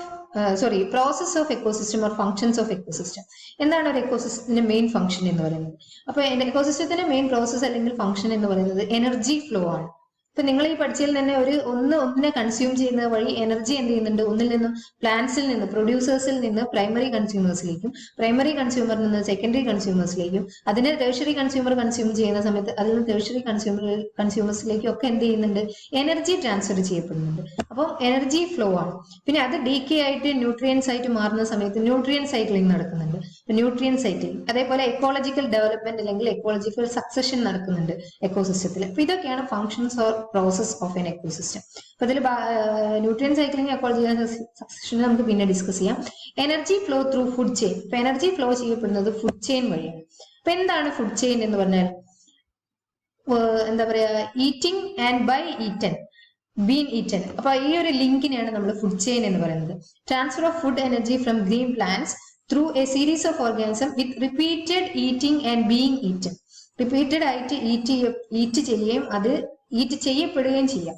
[SPEAKER 1] process of ecosystem or functions of ecosystem. എന്താണ് ഒരു എക്കോസിസ്റ്റത്തിന്റെ മെയിൻ ഫംഗ്ഷൻ എന്ന് പറയുന്നത്? അപ്പൊ എക്കോസിസ്റ്റത്തിന്റെ മെയിൻ പ്രോസസ് അല്ലെങ്കിൽ ഫംഗ്ഷൻ എന്ന് പറയുന്നത് എനർജി ഫ്ലോ ആണ്. ഇപ്പൊ നിങ്ങൾ ഈ പഠിച്ചതിൽ തന്നെ ഒന്നിനെ കൺസ്യൂം ചെയ്യുന്നത് വഴി എനർജി എന്ത് ചെയ്യുന്നുണ്ട്? ഒന്നിൽ നിന്നും പ്ലാന്റ്സിൽ നിന്ന്, പ്രൊഡ്യൂസേഴ്സിൽ നിന്ന് പ്രൈമറി കൺസ്യൂമേഴ്സിലേക്കും, പ്രൈമറി കൺസ്യൂമറിൽ നിന്ന് സെക്കൻഡറി കൺസ്യൂമേഴ്സിലേക്കും, അതിനെ ടെർഷ്യറി കൺസ്യൂമർ കൺസ്യൂം ചെയ്യുന്ന സമയത്ത് അതിൽ നിന്ന് ടെർഷ്യറി കൺസ്യൂമേഴ്സിലേക്കും ഒക്കെ എന്ത് ചെയ്യുന്നുണ്ട്? എനർജി ട്രാൻസ്ഫർ ചെയ്യപ്പെടുന്നുണ്ട്. അപ്പം എനർജി ഫ്ലോ ആണ്. പിന്നെ അത് ഡീകേ ആയിട്ട് ന്യൂട്രിയൻസ് ആയിട്ട് മാറുന്ന സമയത്ത് ന്യൂട്രിയൻ സൈക്ലിംഗ് നടക്കുന്നുണ്ട്. ന്യൂട്രിയൻ സൈക്ലിംഗ്, അതേപോലെ എക്കോളജിക്കൽ ഡെവലപ്മെന്റ് അല്ലെങ്കിൽ എക്കോളജിക്കൽ സക്സഷൻ നടക്കുന്നുണ്ട് എക്കോസിസ്റ്റത്തിൽ. അപ്പൊ ഇതൊക്കെയാണ് functions or process of an ecosystem. അപ്പൊ ഇതിൽ ന്യൂട്രിയൻ സൈക്ലിംഗ്, എക്കോളജിക്കൽ സക്സഷൻ നമുക്ക് പിന്നെ ഡിസ്കസ് ചെയ്യാം. Energy flow through food chain. ഇപ്പൊ എനർജി ഫ്ലോ ചെയ്യപ്പെടുന്നത് ഫുഡ് ചെയിൻ വഴിയാണ്. അപ്പൊ എന്താണ് ഫുഡ് ചെയിൻ എന്ന് പറഞ്ഞാൽ? എന്താ പറയാ, eating and by eaten, been eaten. അപ്പൊ ഈ ഒരു ലിങ്കിനെയാണ് നമ്മൾ ഫുഡ് ചെയിൻ എന്ന് പറയുന്നത്. Transfer of food energy from green plants through a series of organism with repeated eating and being eaten. Repeated ആയിട്ട് ഈറ്റ് ചെയ്യുകയും അത് ഈറ്റ് ചെയ്യപ്പെടുകയും ചെയ്യാം.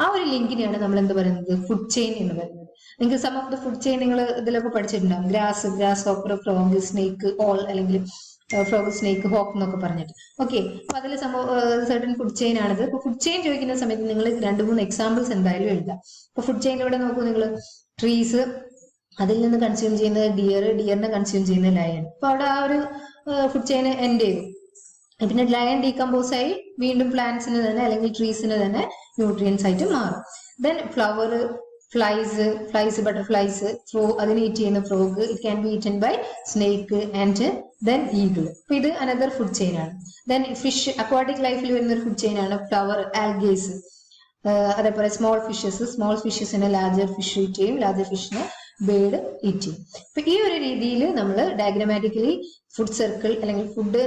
[SPEAKER 1] ആ ഒരു ലിങ്കിനെയാണ് നമ്മൾ എന്ത് പറയുന്നത്? ഫുഡ് ചെയിൻ എന്ന് പറയുന്നത്. നിങ്ങൾക്ക് some of the food chain നിങ്ങൾ ഇതിലൊക്കെ പഠിച്ചിട്ടുണ്ടാവും. Grasshopper, frog, snake, owl, അല്ലെങ്കിൽ ഫ്രോഗ്, സ്നേക്ക്, ഹോക്ക് എന്നൊക്കെ പറഞ്ഞിട്ട്. ഓക്കെ, അപ്പൊ അതിൽ സർട്ടൻ ഫുഡ് ചെയിൻ ആണിത്. അപ്പൊ ഫുഡ് ചെയിൻ ചോദിക്കുന്ന സമയത്ത് നിങ്ങൾ 2-3 എക്സാമ്പിൾസ് എന്തായാലും എഴുതാം. അപ്പൊ ഫുഡ് ചെയിനിലൂടെ നോക്കൂ നിങ്ങൾ. ട്രീസ്, അതിൽ നിന്ന് കൺസ്യൂം ചെയ്യുന്നത് ഡിയറിനെ കൺസ്യൂം ചെയ്യുന്നത് ലയൺ. അപ്പൊ അവിടെ ആ ഒരു ഫുഡ് ചെയിൻ എൻഡ് ചെയ്തു. പിന്നെ ലയൺ ഡീകമ്പോസ് ആയി വീണ്ടും പ്ലാന്റ്സിന് തന്നെ അല്ലെങ്കിൽ ട്രീസിന് തന്നെ ന്യൂട്രിയൻസ് ആയിട്ട് മാറും. ദെൻ ഫ്ലവർ, ഫ്ലൈസ്, ബട്ടർഫ്ലൈസ്, അതിന് ഈറ്റ് ചെയ്യുന്ന frog, it can be eaten by snake and then eagle. അപ്പൊ ഇത് അനദർ ഫുഡ് ചെയിൻ ആണ്. ദെൻ ഫിഷ്, അക്വാട്ടിക് ലൈഫിൽ വരുന്ന ഒരു ഫുഡ് ചെയിൻ ആണ് ഫ്ലവർ, ആൽഗേസ്. അതേപോലെ സ്മോൾ ഫിഷസിനെ ലാർജർ ഫിഷ് ഈറ്റ് ചെയ്യും, ലാർജർ ഫിഷിനെ ബേർഡ് ഈറ്റ് ചെയ്യും. അപ്പൊ ഈ ഒരു രീതിയിൽ നമ്മൾ ഡയഗ്രമാറ്റിക്കലി ഫുഡ് സർക്കിൾ അല്ലെങ്കിൽ ഫുഡ്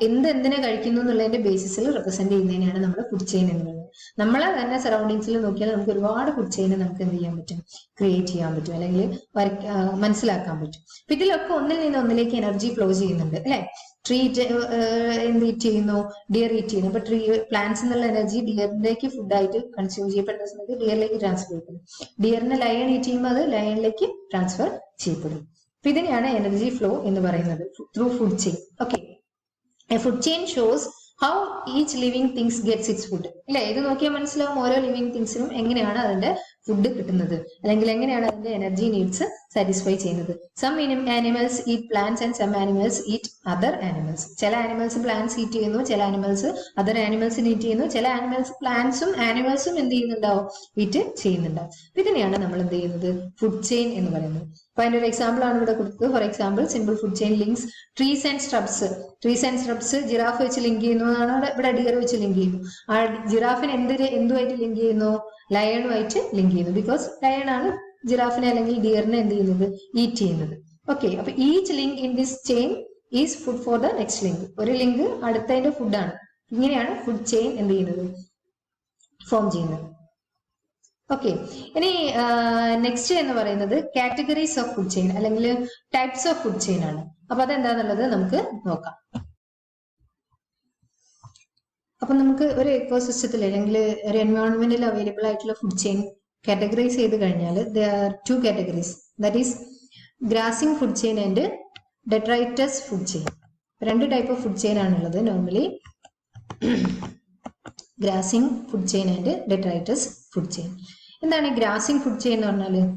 [SPEAKER 1] എന്തിനെ കഴിക്കുന്നു എന്നുള്ളതിന്റെ ബേസിസിൽ റെപ്രസെന്റ് ചെയ്യുന്നതിനാണ് നമ്മൾ ഫുഡ് ചെയിൻ എന്ന് പറയുന്നത്. നമ്മളെ തന്നെ സറൗണ്ടിങ്സിൽ നോക്കിയാൽ നമുക്ക് ഒരുപാട് ഫുഡ് ചെയിൻ നമുക്ക് എന്ത് ചെയ്യാൻ പറ്റും? ക്രിയേറ്റ് ചെയ്യാൻ പറ്റും, അല്ലെങ്കിൽ മനസ്സിലാക്കാൻ പറ്റും. അപ്പൊ ഇതിലൊക്കെ ഒന്നിൽ നിന്ന് ഒന്നിലേക്ക് എനർജി ഫ്ലോ ചെയ്യുന്നുണ്ട് അല്ലെ. ട്രീ എന്ത് ഈറ്റ് ചെയ്യുന്നു? ഡിയർ ഈറ്റ് ചെയ്യുന്നു. അപ്പൊ പ്ലാന്റ്സ് എന്നുള്ള എനർജി ഡിയറിലേക്ക് ഫുഡായിട്ട് കൺസ്യൂം ചെയ്യപ്പെടുന്ന സമയത്ത് ഡിയറിലേക്ക് ട്രാൻസ്ഫർ ചെയ്യപ്പെടും. ഡിയറിന് ലയൺ ഈറ്റ് ചെയ്യുമ്പോൾ അത് ലയണിലേക്ക് ട്രാൻസ്ഫർ ചെയ്യപ്പെടും. അപ്പൊ ഇതിനെയാണ് എനർജി ഫ്ലോ എന്ന് പറയുന്നത് through food chain. Okay, a food chain shows how each living things gets its food. അല്ലെ, ഇത് നോക്കിയാൽ മനസ്സിലാവും ഓരോ ലിവിങ് തിങ്സിനും എങ്ങനെയാണ് അതിന്റെ ഫുഡ് കിട്ടുന്നത്, അല്ലെങ്കിൽ എങ്ങനെയാണ് അതിന്റെ എനർജി നീഡ്സ് സാറ്റിസ്ഫൈ ചെയ്യുന്നത്. Some animals eat plants and some animals eat other animals. ചില ആനിമൽസ് പ്ലാന്റ്സ് ഈറ്റ് ചെയ്യുന്നു, ചില ആനിമൽസ് അതർ ആനിമൽസിന് ഈറ്റ് ചെയ്യുന്നു, ചില ആനിമൽസ് പ്ലാന്റ്സും ആനിമൽസും എന്ത് ചെയ്യുന്നുണ്ടാവും, ഈറ്റ് ചെയ്യുന്നുണ്ടാവും. ഇതിനെയാണ് നമ്മൾ എന്ത് ചെയ്യുന്നത്, ഫുഡ് ചെയിൻ എന്ന് പറയുന്നത്. അപ്പൊ അതിന്റെ ഒരു എക്സാമ്പിൾ ആണ് ഇവിടെ കൊടുത്തത്. For example, simple food chain links trees and shrubs. Trees and shrubs giraffe വെച്ച് ലിങ്ക് ചെയ്യുന്നതാണ്, ഇവിടെ ഡിയർ വെച്ച് ലിങ്ക് ചെയ്യുന്നു. ആ ജിറാഫിന് എന്തുമായിട്ട് ലിങ്ക് ചെയ്യുന്നു, ലയണുമായിട്ട് ലിങ്ക് ചെയ്യുന്നു. ബിക്കോസ് ലയൺ ആണ് ജിറാഫിനെ അല്ലെങ്കിൽ ഡിയറിനെ എന്ത് ചെയ്യുന്നത്, ഈറ്റ് ചെയ്യുന്നത്. ഓക്കെ, അപ്പൊ each link in this chain is food for the next link. ഒരു ലിങ്ക് അടുത്തതിന്റെ ഫുഡാണ്. ഇങ്ങനെയാണ് ഫുഡ് ചെയിൻ എന്ത് ചെയ്യുന്നത്, ഫോം ചെയ്യുന്നത്. ഓക്കെ, ഇനി നെക്സ്റ്റ് എന്ന് പറയുന്നത് കാറ്റഗറീസ് ഓഫ് ഫുഡ് ചെയിൻ അല്ലെങ്കിൽ ടൈപ്സ് ഓഫ് ഫുഡ് ചെയിൻ ആണ്. അപ്പൊ അതെന്താന്നുള്ളത് നമുക്ക് നോക്കാം. അപ്പൊ നമുക്ക് ഒരു എക്കോസിസ്റ്റത്തിൽ അല്ലെങ്കിൽ ഒരു എൻവയോൺമെന്റിൽ അവൈലബിൾ ആയിട്ടുള്ള ഫുഡ് ചെയിൻ കാറ്റഗറൈസ് ചെയ്ത് കഴിഞ്ഞാൽ there are two categories, that is grazing food chain and detritus food chain. രണ്ട് ടൈപ്പ് ഓഫ് ഫുഡ് ചെയിൻ ആണുള്ളത് normally, grazing food chain and detritus food chain. എന്താണ് ഗ്രാസിംഗ് ഫുഡ് ചെയിൻ എന്ന് പറഞ്ഞാൽ,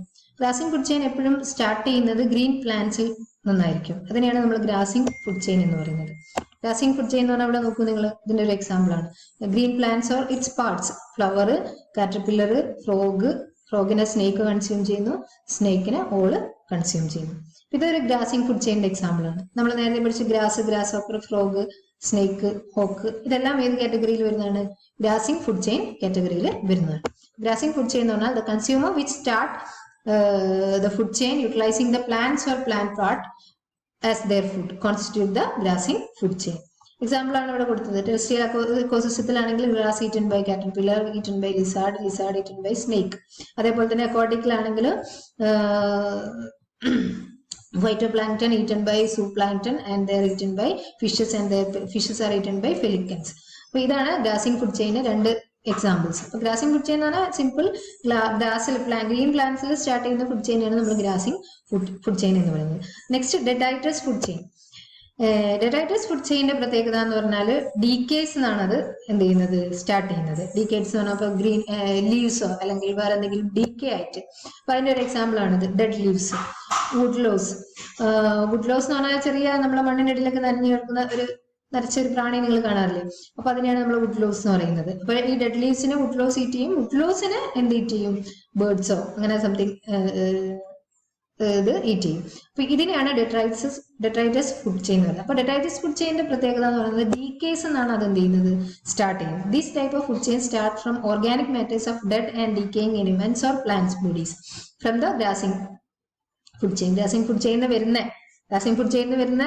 [SPEAKER 1] grazing food chain എപ്പോഴും start ചെയ്യുന്നത് green പ്ലാന്റ്സിൽ നിന്നായിരിക്കും. അതിനെയാണ് നമ്മൾ ഗ്രാസിംഗ് ഫുഡ് ചെയിൻ എന്ന് പറയുന്നത്. ഗ്രാസിംഗ് ഫുഡ് ചെയിൻ എന്ന് പറഞ്ഞാൽ ഇവിടെ നോക്കൂ നിങ്ങൾ, ഇതിന്റെ ഒരു എക്സാമ്പിൾ ആണ് green plants or its parts. Flower, caterpillar, ഫ്രോഗിനെ സ്നേക്ക് കൺസ്യൂം ചെയ്യുന്നു, സ്നേക്കിനെ ഓള് കൺസ്യൂം ചെയ്യുന്നു. ഇതൊരു ഗ്രാസിംഗ് ഫുഡ് ചെയിൻ്റെ എക്സാമ്പിൾ ആണ്. നമ്മൾ നേരത്തെ പഠിച്ച grasshopper, frog, snake, hawk, ഇതെല്ലാം ഏത് കാറ്റഗറിയിൽ വരുന്നതാണ്, ഗ്രാസിംഗ് ഫുഡ് ചെയിൻ കാറ്റഗറിയിൽ വരുന്നതാണ്. ഗ്രാസിംഗ് ഫുഡ് ചെയിൻ എന്ന് പറഞ്ഞാൽ the consumer which start the food chain utilizing the plants or plant part as their food constitute the grassing food chain. Example ആണ് ഇവിടെ കൊടുത്തത്. ടെറസ്ട്രിയൽ എക്കോസിസ്റ്റത്തിലാണെങ്കിൽ grass eaten by caterpillar, eaten by lizard eaten by snake. അതേപോലെ തന്നെ അക്വാട്ടിക്കിലാണെങ്കിൽ phytoplankton eaten by zooplankton and they are eaten by fishes and their fishes are eaten by pelicans. അപ്പൊ ഇതാണ് ഗ്രാസിംഗ് food ചെയിന് രണ്ട് examples. അപ്പൊ ഗ്രാസിംഗ് ഫുഡ് ചെയിൻ എന്ന് പറഞ്ഞാൽ simple ഗ്രാസിൽ green പ്ലാന്റ്സിൽ സ്റ്റാർട്ട് ചെയ്യുന്ന ഫുഡ് ചെയിനാണ് നമ്മൾ ഗ്രാസിംഗ് ഫുഡ് ചെയിൻ എന്ന് പറയുന്നത്. Next detritus food chain. Detritus food ചെയിന്റെ പ്രത്യേകത എന്ന് പറഞ്ഞാൽ ഡീക്കേസ് എന്നാണ് അത് എന്ത് ചെയ്യുന്നത്, സ്റ്റാർട്ട് ചെയ്യുന്നത്. ഡീക്കേറ്റ്സ് എന്ന് പറഞ്ഞാൽ ഗ്രീൻ ലീവ്സോ അല്ലെങ്കിൽ വേറെ എന്തെങ്കിലും ഡീക്കേ ആയിട്ട്. അപ്പൊ അതിന്റെ ഒരു എക്സാമ്പിൾ ആണിത് ഡെഡ് ലീവ്സ്. വുഡ് ലോസ് എന്ന് പറഞ്ഞാൽ ചെറിയ നമ്മളെ മണ്ണിനടിയിലൊക്കെ നനഞ്ഞു കിടക്കുന്ന ഒരു നരച്ചൊരു പ്രാണി നിങ്ങൾ കാണാറില്ലേ, അപ്പൊ അതിനെയാണ് നമ്മൾ വുഡ് ലോസ് എന്ന് പറയുന്നത്. അപ്പൊ ഈ ഡെഡ് ലീവ്സിനെ വുഡ് ലോസ് ഈറ്റ് ചെയ്യും, വുഡ് ലോസിനെ എന്ത് ഈറ്റ് ചെയ്യും, ബേർഡ്സോ അങ്ങനെ സംതിങ് ഇത് ഈറ്റ് ചെയ്യും. അപ്പൊ ഇതിനെയാണ് ഡെട്രൈറ്റസ് ഫുഡ് ചെയിൻ എന്ന് പറയുന്നത്. അപ്പൊ ഡെട്രൈറ്റസ് ഫുഡ് ചെയിന്റെ പ്രത്യേകത എന്ന് പറയുന്നത് ഡീക്കേസ് എന്നാണ് അത് എന്ത് ചെയ്യുന്നത്, സ്റ്റാർട്ട് ചെയ്യുന്നത്. This type of food chain start from organic matters of dead and decaying elements or plants bodies from the grazing food chain. Grazing food ചെയിനിൽ വരുന്ന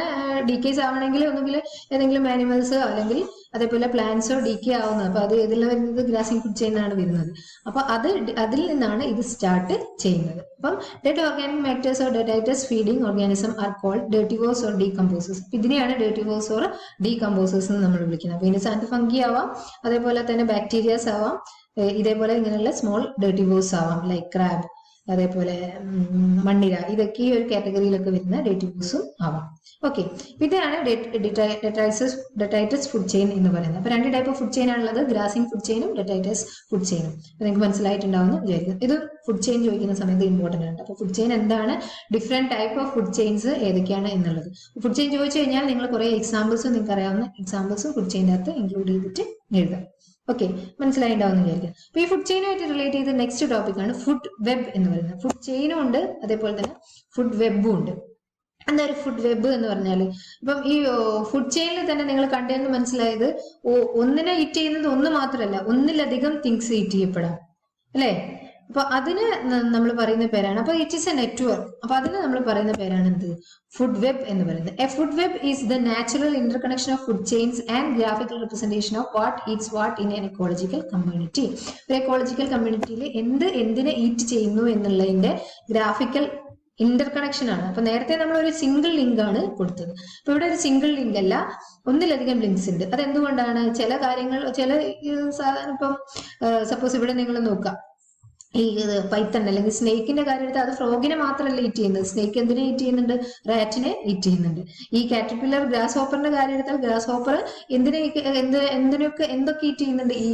[SPEAKER 1] ഡീക്കേസ് ആവണമെങ്കിൽ ഒന്നുകിൽ ഏതെങ്കിലും ആനിമൽസ് അല്ലെങ്കിൽ അതേപോലെ പ്ലാന്റ്സോ ഡീക്കേ ആവുന്നത്. അപ്പൊ അത് ഇതിൽ വരുന്നത് ഗ്രാസിംഗ് ഫുഡ് ചെയിനാണ് വരുന്നത്. അപ്പൊ അതിൽ നിന്നാണ് ഇത് സ്റ്റാർട്ട് ചെയ്യുന്നത്. അപ്പം dead organic matters or detritus feeding organism are called detritivores or decomposers. ഇതിനെയാണ് ഡേർട്ടിവോസ് ഓർ ഡീകമ്പോസേഴ്സ് എന്ന് നമ്മൾ വിളിക്കുന്നത്. അപ്പൊ ഇതിന് സാൻഡ് ഫംഗി ആവാം, അതേപോലെ തന്നെ ബാക്ടീരിയാസ് ആവാം, ഇതേപോലെ ഇങ്ങനെയുള്ള സ്മോൾ ഡേർട്ടിവോസ് ആവാം ലൈക്ക് ക്രാബ്, അതേപോലെ മണ്ണിര, ഇതൊക്കെ ഈ ഒരു കാറ്റഗറിയിലൊക്കെ വരുന്ന ഡേർട്ടിവോസും ആവാം. ഓക്കെ, ഇതാണ് ഡെട്രൈറ്റസ് ഫുഡ് ചെയിൻ എന്ന് പറയുന്നത്. അപ്പൊ രണ്ട് ടൈപ്പ് ഓഫ് ഫുഡ് ചെയിൻ ആണുള്ളത്, ഗ്രാസിംഗ് ഫുഡ് ചെയിനും ഡെട്രൈറ്റസ് ഫുഡ് ചെയിനും. നിങ്ങൾക്ക് മനസ്സിലായിട്ടുണ്ടാവുമെന്ന് വിചാരിക്കുന്നു. ഇത് ഫുഡ് ചെയിൻ ചോദിക്കുന്ന സമയത്ത് ഇമ്പോർട്ടന്റ് ആണ്. അപ്പൊ ഫുഡ് ചെയിൻ എന്താണ്, different type of food chains ഏതൊക്കെയാണ് എന്നുള്ളത്. ഫുഡ് ചെയിൻ ചോദിച്ചു കഴിഞ്ഞാൽ നിങ്ങൾ കുറെ എക്സാമ്പിൾസും നിങ്ങൾക്ക് അറിയാവുന്ന എക്സാമ്പിൾസും ഫുഡ് ചെയിൻ്റെ അകത്ത് ഇൻക്ലൂഡ് ചെയ്തിട്ട് എഴുതാം. ഓക്കെ, മനസ്സിലായിട്ടുണ്ടാവും വിചാരിക്കാം. അപ്പൊ ഈ ഫുഡ് ചെയിനുമായിട്ട് റിലേറ്റ് ചെയ്ത നെക്സ്റ്റ് ടോപ്പിക് ആണ് ഫുഡ് വെബ് എന്ന് പറയുന്നത്. ഫുഡ് ചെയിനും ഉണ്ട്, അതേപോലെ തന്നെ ഫുഡ് വെബും ഉണ്ട്. എന്താ ഒരു ഫുഡ് വെബ് എന്ന് പറഞ്ഞാല്, ഇപ്പം ഈ ഫുഡ് ചെയിനിൽ തന്നെ നിങ്ങൾ കണ്ടതെന്ന് മനസ്സിലായത് ഒന്നിനെ ഈറ്റ് ചെയ്യുന്നത് ഒന്ന് മാത്രമല്ല, ഒന്നിലധികം തിങ്സ് ഈറ്റ് ചെയ്യപ്പെടാം അല്ലേ. അപ്പൊ അതിന് നമ്മൾ പറയുന്ന പേരാണ്, അപ്പൊ ഇറ്റ് ഈസ് എ നെറ്റ്വർക്ക്. അപ്പൊ അതിന് നമ്മൾ പറയുന്ന പേരാണ് എന്ത്, ഫുഡ് വെബ് എന്ന് പറയുന്നത്. A food web is the natural interconnection of food chains and graphical representation of what Eats what in N ecological community. ഒരു എക്കോളജിക്കൽ കമ്മ്യൂണിറ്റിയിൽ എന്തിനെ ഈറ്റ് ചെയ്യുന്നു എന്നുള്ളതിന്റെ ഗ്രാഫിക്കൽ ഇന്റർകണക്ഷൻ ആണ്. അപ്പൊ നേരത്തെ നമ്മൾ ഒരു സിംഗിൾ ലിങ്ക് ആണ് കൊടുത്തത്. അപ്പൊ ഇവിടെ ഒരു സിംഗിൾ ലിങ്ക് അല്ല, ഒന്നിലധികം ലിങ്ക്സ് ഉണ്ട്. അതെന്തുകൊണ്ടാണ്, ചില കാര്യങ്ങൾ ഇപ്പം സപ്പോസ് ഇവിടെ നിങ്ങൾ നോക്കാം, ഈ പൈത്തൺ അല്ലെങ്കിൽ സ്നേക്കിന്റെ കാര്യം എടുത്താൽ അത് ഫ്രോഗിനെ മാത്രമല്ല ഈറ്റ് ചെയ്യുന്നത്. സ്നേക്ക് എന്തിനെ ഈറ്റ് ചെയ്യുന്നുണ്ട്? റാറ്റിനെ ഈറ്റ് ചെയ്യുന്നുണ്ട്. ഈ കാറ്റർപില്ലർ ഗ്രാസ് ഹോപ്പറിന്റെ കാര്യം എടുത്താൽ ഗ്രാസ് ഹോപ്പർ എന്തൊക്കെ ഈറ്റ് ചെയ്യുന്നുണ്ട്? ഈ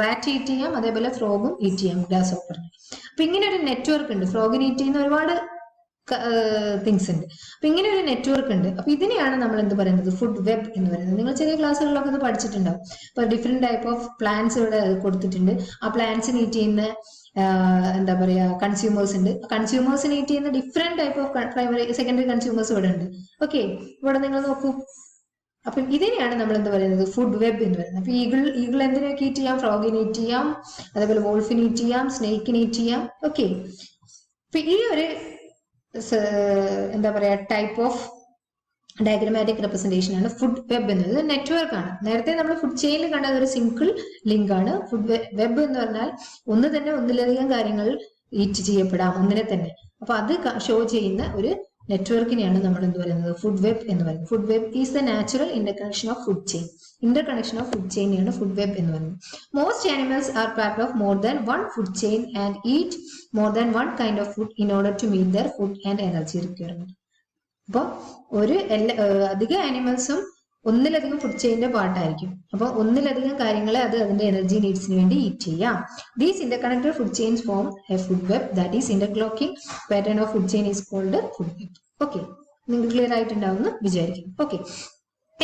[SPEAKER 1] റാറ്റ് ഈറ്റ് ചെയ്യാം, അതേപോലെ ഫ്രോഗും ഈറ്റ് ചെയ്യാം ഗ്രാസ് ഹോപ്പറിന്. അപ്പൊ ഇങ്ങനെ ഒരു നെറ്റ്വർക്ക് ഉണ്ട്. ഫ്രോഗിനെ ഈറ്റ് ചെയ്യുന്ന ഒരുപാട് തിങ്സ് ഉണ്ട്. അപ്പൊ ഇങ്ങനെ ഒരു നെറ്റ്വർക്ക് ഉണ്ട്. അപ്പൊ ഇതിനെയാണ് നമ്മൾ എന്ത് പറയുന്നത്? ഫുഡ് വെബ് എന്ന് പറയുന്നത്. നിങ്ങൾ ചെറിയ ക്ലാസ്സുകളിലൊക്കെ ഇത് പഠിച്ചിട്ടുണ്ടാവും. ഇപ്പൊ ഡിഫറെന്റ് ടൈപ്പ് ഓഫ് പ്ലാന്റ്സ് ഇവിടെ കൊടുത്തിട്ടുണ്ട്. ആ പ്ലാന്റ്സിന് ഈറ്റ് ചെയ്യുന്ന എന്താ പറയാ കൺസ്യൂമേഴ്സ് ഉണ്ട്. കൺസ്യൂമേഴ്സിന് ഈറ്റ് ചെയ്യുന്ന different type of primary secondary consumers ഇവിടെ ഉണ്ട്. ഓക്കെ, ഇവിടെ നിങ്ങൾ നോക്കൂ. അപ്പൊ ഇതിനെയാണ് നമ്മൾ എന്ത് പറയുന്നത്? ഫുഡ് വെബ് എന്ന് പറയുന്നത്. അപ്പൊ ഈഗിൾ എന്തിനൊക്കെ ഈറ്റ് ചെയ്യാം? ഫ്രോഗിന് ഈറ്റ് ചെയ്യാം, അതേപോലെ വോൾഫിന് ഈറ്റ് ചെയ്യാം, സ്നേക്കിന് ഈറ്റ് ചെയ്യാം. ഓക്കെ, അപ്പൊ ഈ ഒരു എന്താ പറയാ ടൈപ്പ് ഓഫ് ഡയഗ്രമാറ്റിക് റെപ്രസെന്റേഷൻ ആണ് ഫുഡ് വെബ് എന്നത്. നെറ്റ്വർക്ക് ആണ്. നേരത്തെ നമ്മൾ ഫുഡ് ചെയിനിൽ കണ്ടത് ഒരു സിംഗിൾ ലിങ്ക് ആണ്. ഫുഡ് വെബ് എന്ന് പറഞ്ഞാൽ ഒന്നിലധികം കാര്യങ്ങൾ ഈറ്റ് ചെയ്യപ്പെടാം ഒന്നിനെ തന്നെ. അപ്പൊ അത് ഷോ ചെയ്യുന്ന ഒരു നെറ്റ്വർക്കിനെയാണ് നമ്മൾ എന്ത് പറയുന്നത്? ഫുഡ് വെബ് എന്ന് പറയുന്നത്. Food web is the natural interconnection of food chain. Interconnection of food ചെയിനെയാണ് ഫുഡ് വെബ് എന്ന് പറയുന്നത്. Most animals are part of more than one food chain and eat more than one kind of food in order to meet their food and energy requirement. അപ്പൊ അധിക ആനിമൽസും ഒന്നിലധികം food ചെയിന്റെ പാർട്ടായിരിക്കും. അപ്പൊ ഒന്നിലധികം കാര്യങ്ങളെ അത് അതിന്റെ എനർജി നീഡ്സിന് വേണ്ടി ഈറ്റ് ചെയ്യാം. These interconnected food chains form a food web. That is interlocking pattern of food chain is called food web. Okay, നിങ്ങൾക്ക് ക്ലിയർ ആയിട്ടുണ്ടാവുമെന്ന് വിചാരിക്കും. ഓക്കെ,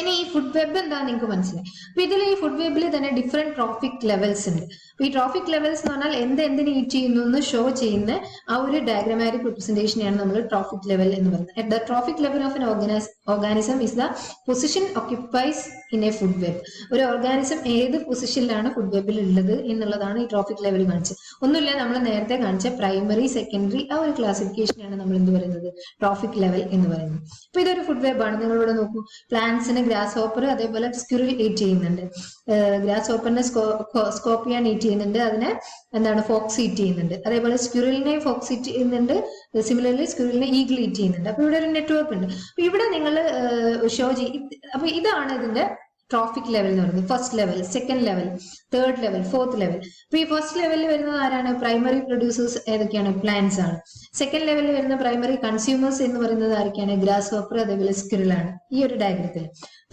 [SPEAKER 1] ഇനി ഈ ഫുഡ് വെബ് എന്താണെന്ന് നിങ്ങൾക്ക് മനസ്സിലായി. അപ്പൊ ഇതിൽ ഈ ഫുഡ് വെബിൽ തന്നെ ഡിഫറെന്റ് ട്രോഫിക് ലെവൽസ് ഉണ്ട്. അപ്പൊ ഈ ട്രോഫിക് ലെവൽസ് എന്ന് പറഞ്ഞാൽ എന്തിനെ ഈറ്റ് ചെയ്യുന്നു എന്ന് ഷോ ചെയ്യുന്ന ആ ഒരു ഡയഗ്രമാറ്റിക് റിപ്രസെന്റേഷനെയാണ് നമ്മൾ ട്രോഫിക് ലെവൽ എന്ന് പറയുന്നത്. The trophic level of N organism is the position occupies in A food web. ഒരു ഓർഗാനിസം ഏത് പൊസിഷനിലാണ് ഫുഡ് വെബിൽ ഉള്ളത് എന്നുള്ളതാണ് ഈ ട്രോഫിക് ലെവൽ കാണിച്ചത്. ഒന്നുമില്ല, നമ്മൾ നേരത്തെ കാണിച്ച പ്രൈമറി സെക്കൻഡറി ആ ഒരു ക്ലാസിഫിക്കേഷനാണ് നമ്മൾ എന്ത് പറയുന്നത്? ട്രോഫിക് ലെവൽ എന്ന് പറയുന്നത്. അപ്പൊ ഇതൊരു ഫുഡ് വെബ് ആണ്. നിങ്ങളിവിടെ നോക്കൂ, പ്ലാന്റ്സിന് ഗ്രാസ് ഹോപ്പർ അതേപോലെ സ്ക്വിറിൽ ഈറ്റ് ചെയ്യുന്നുണ്ട്. ഗ്രാസ് ഹോപ്പറിനെ സ്കോപ്പിയാൻ ഈറ്റ് ചെയ്യുന്നുണ്ട്. അതിനെ എന്താണ് ഫോക്സ് ഈറ്റ് ചെയ്യുന്നുണ്ട്. അതേപോലെ സ്ക്വിറിലിനെ ഫോക്സ് ഈറ്റ് ചെയ്യുന്നുണ്ട്. സിമിലർലി സ്ക്വിറിലിനെ ഈഗിൾ ഈറ്റ് ചെയ്യുന്നുണ്ട്. അപ്പൊ ഇവിടെ ഒരു നെറ്റ്വർക്ക് ഉണ്ട്. അപ്പൊ ഇവിടെ നിങ്ങൾ ഷോ ചെയ്യും. അപ്പൊ ഇതാണ് ഇതിന്റെ ട്രോഫിക് ലെവൽ എന്ന് പറയുന്നത്. First level, second level, third level, fourth level. അപ്പൊ ഈ ഫസ്റ്റ് ലെവലിൽ വരുന്നത് ആരാണ്? പ്രൈമറി പ്രൊഡ്യൂസേഴ്സ് ഏതൊക്കെയാണ്? പ്ലാന്റ്സ് ആണ്. സെക്കൻഡ് ലെവലിൽ വരുന്ന പ്രൈമറി കൺസ്യൂമേഴ്സ് എന്ന് പറയുന്നത് ആരൊക്കെയാണ്? ഗ്രാസ് ഹോപ്പർ അതേപോലെ സ്ക്വിറിലാണ് ഈ ഒരു ഡയഗ്രത്തിൽ.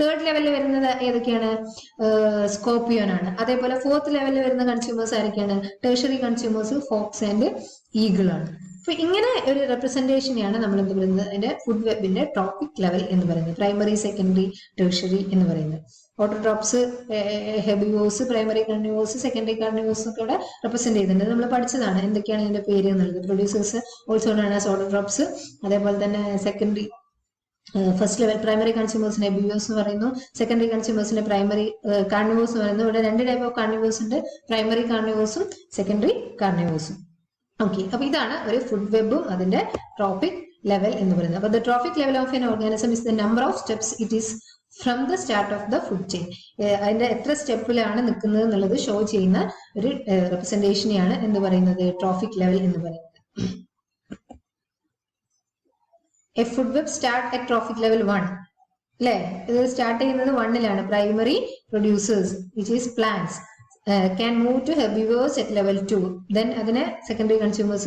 [SPEAKER 1] തേർഡ് ലെവലിൽ വരുന്നത് ഏതൊക്കെയാണ്? സ്കോപ്പിയോൺ ആണ്. അതേപോലെ ഫോർത്ത് ലെവലിൽ വരുന്ന കൺസ്യൂമേഴ്സ് ആരൊക്കെയാണ്? Tertiary consumers fox and eagle ആണ്. അപ്പൊ ഇങ്ങനെ ഒരു റെപ്രസെന്റേഷനെയാണ് നമ്മൾ എന്ത് പറയുന്നത്? അതിന്റെ ഫുഡ് വെബിന്റെ ട്രോഫിക് ലെവൽ എന്ന് പറയുന്നത്. പ്രൈമറി, സെക്കൻഡറി, ടെർഷറി എന്ന് പറയുന്നത്. Autotrophs, herbivores, primary carnivores, secondary carnivores ഒക്കെ ഇവിടെ റെപ്രസെന്റ് ചെയ്യുന്നുണ്ട്. നമ്മൾ പഠിച്ചതാണ് എന്തൊക്കെയാണ് ഇതിന്റെ പേര് എന്നുള്ളത്. Producers also known as autotrophs. അതേപോലെ തന്നെ സെക്കൻഡറി ഫസ്റ്റ് ലെവൽ പ്രൈമറി കൺസ്യൂമേഴ്സിനെ ഹെബിവോസ് എന്ന് പറയുന്നു. സെക്കൻഡറി കൺസ്യൂമേഴ്സിനെ പ്രൈമറി കാർണിവോസ് എന്ന് പറയുന്നു. ഇവിടെ രണ്ട് ടൈപ്പ് ഓഫ് കാർണിവോസ് ഉണ്ട്, പ്രൈമറി കാർണിവോസും സെക്കൻഡറി കാർണിവോസും. ഓക്കെ, അപ്പൊ ഇതാണ് ഒരു ഫുഡ് വെബും അതിന്റെ ട്രോഫിക് ലെവൽ എന്ന് പറയുന്നത്. അപ്പൊ the trophic level of N organism is the number of steps it is from the start of the food chain. അതിന്റെ എത്ര സ്റ്റെപ്പിലാണ് നിൽക്കുന്നത് എന്നുള്ളത് ഷോ ചെയ്യുന്ന ഒരു റെപ്രസെന്റേഷനെയാണ് എന്ന് പറയുന്നത് ട്രോഫിക് ലെവൽ എന്ന് പറയുന്നത്. A food web start at trophic level 1. അല്ലെ, ഇത് സ്റ്റാർട്ട് ചെയ്യുന്നത് 1ലാണ്. Primary producers which is plants can move to herbivores at level 2. Then അതിനെ secondary consumers,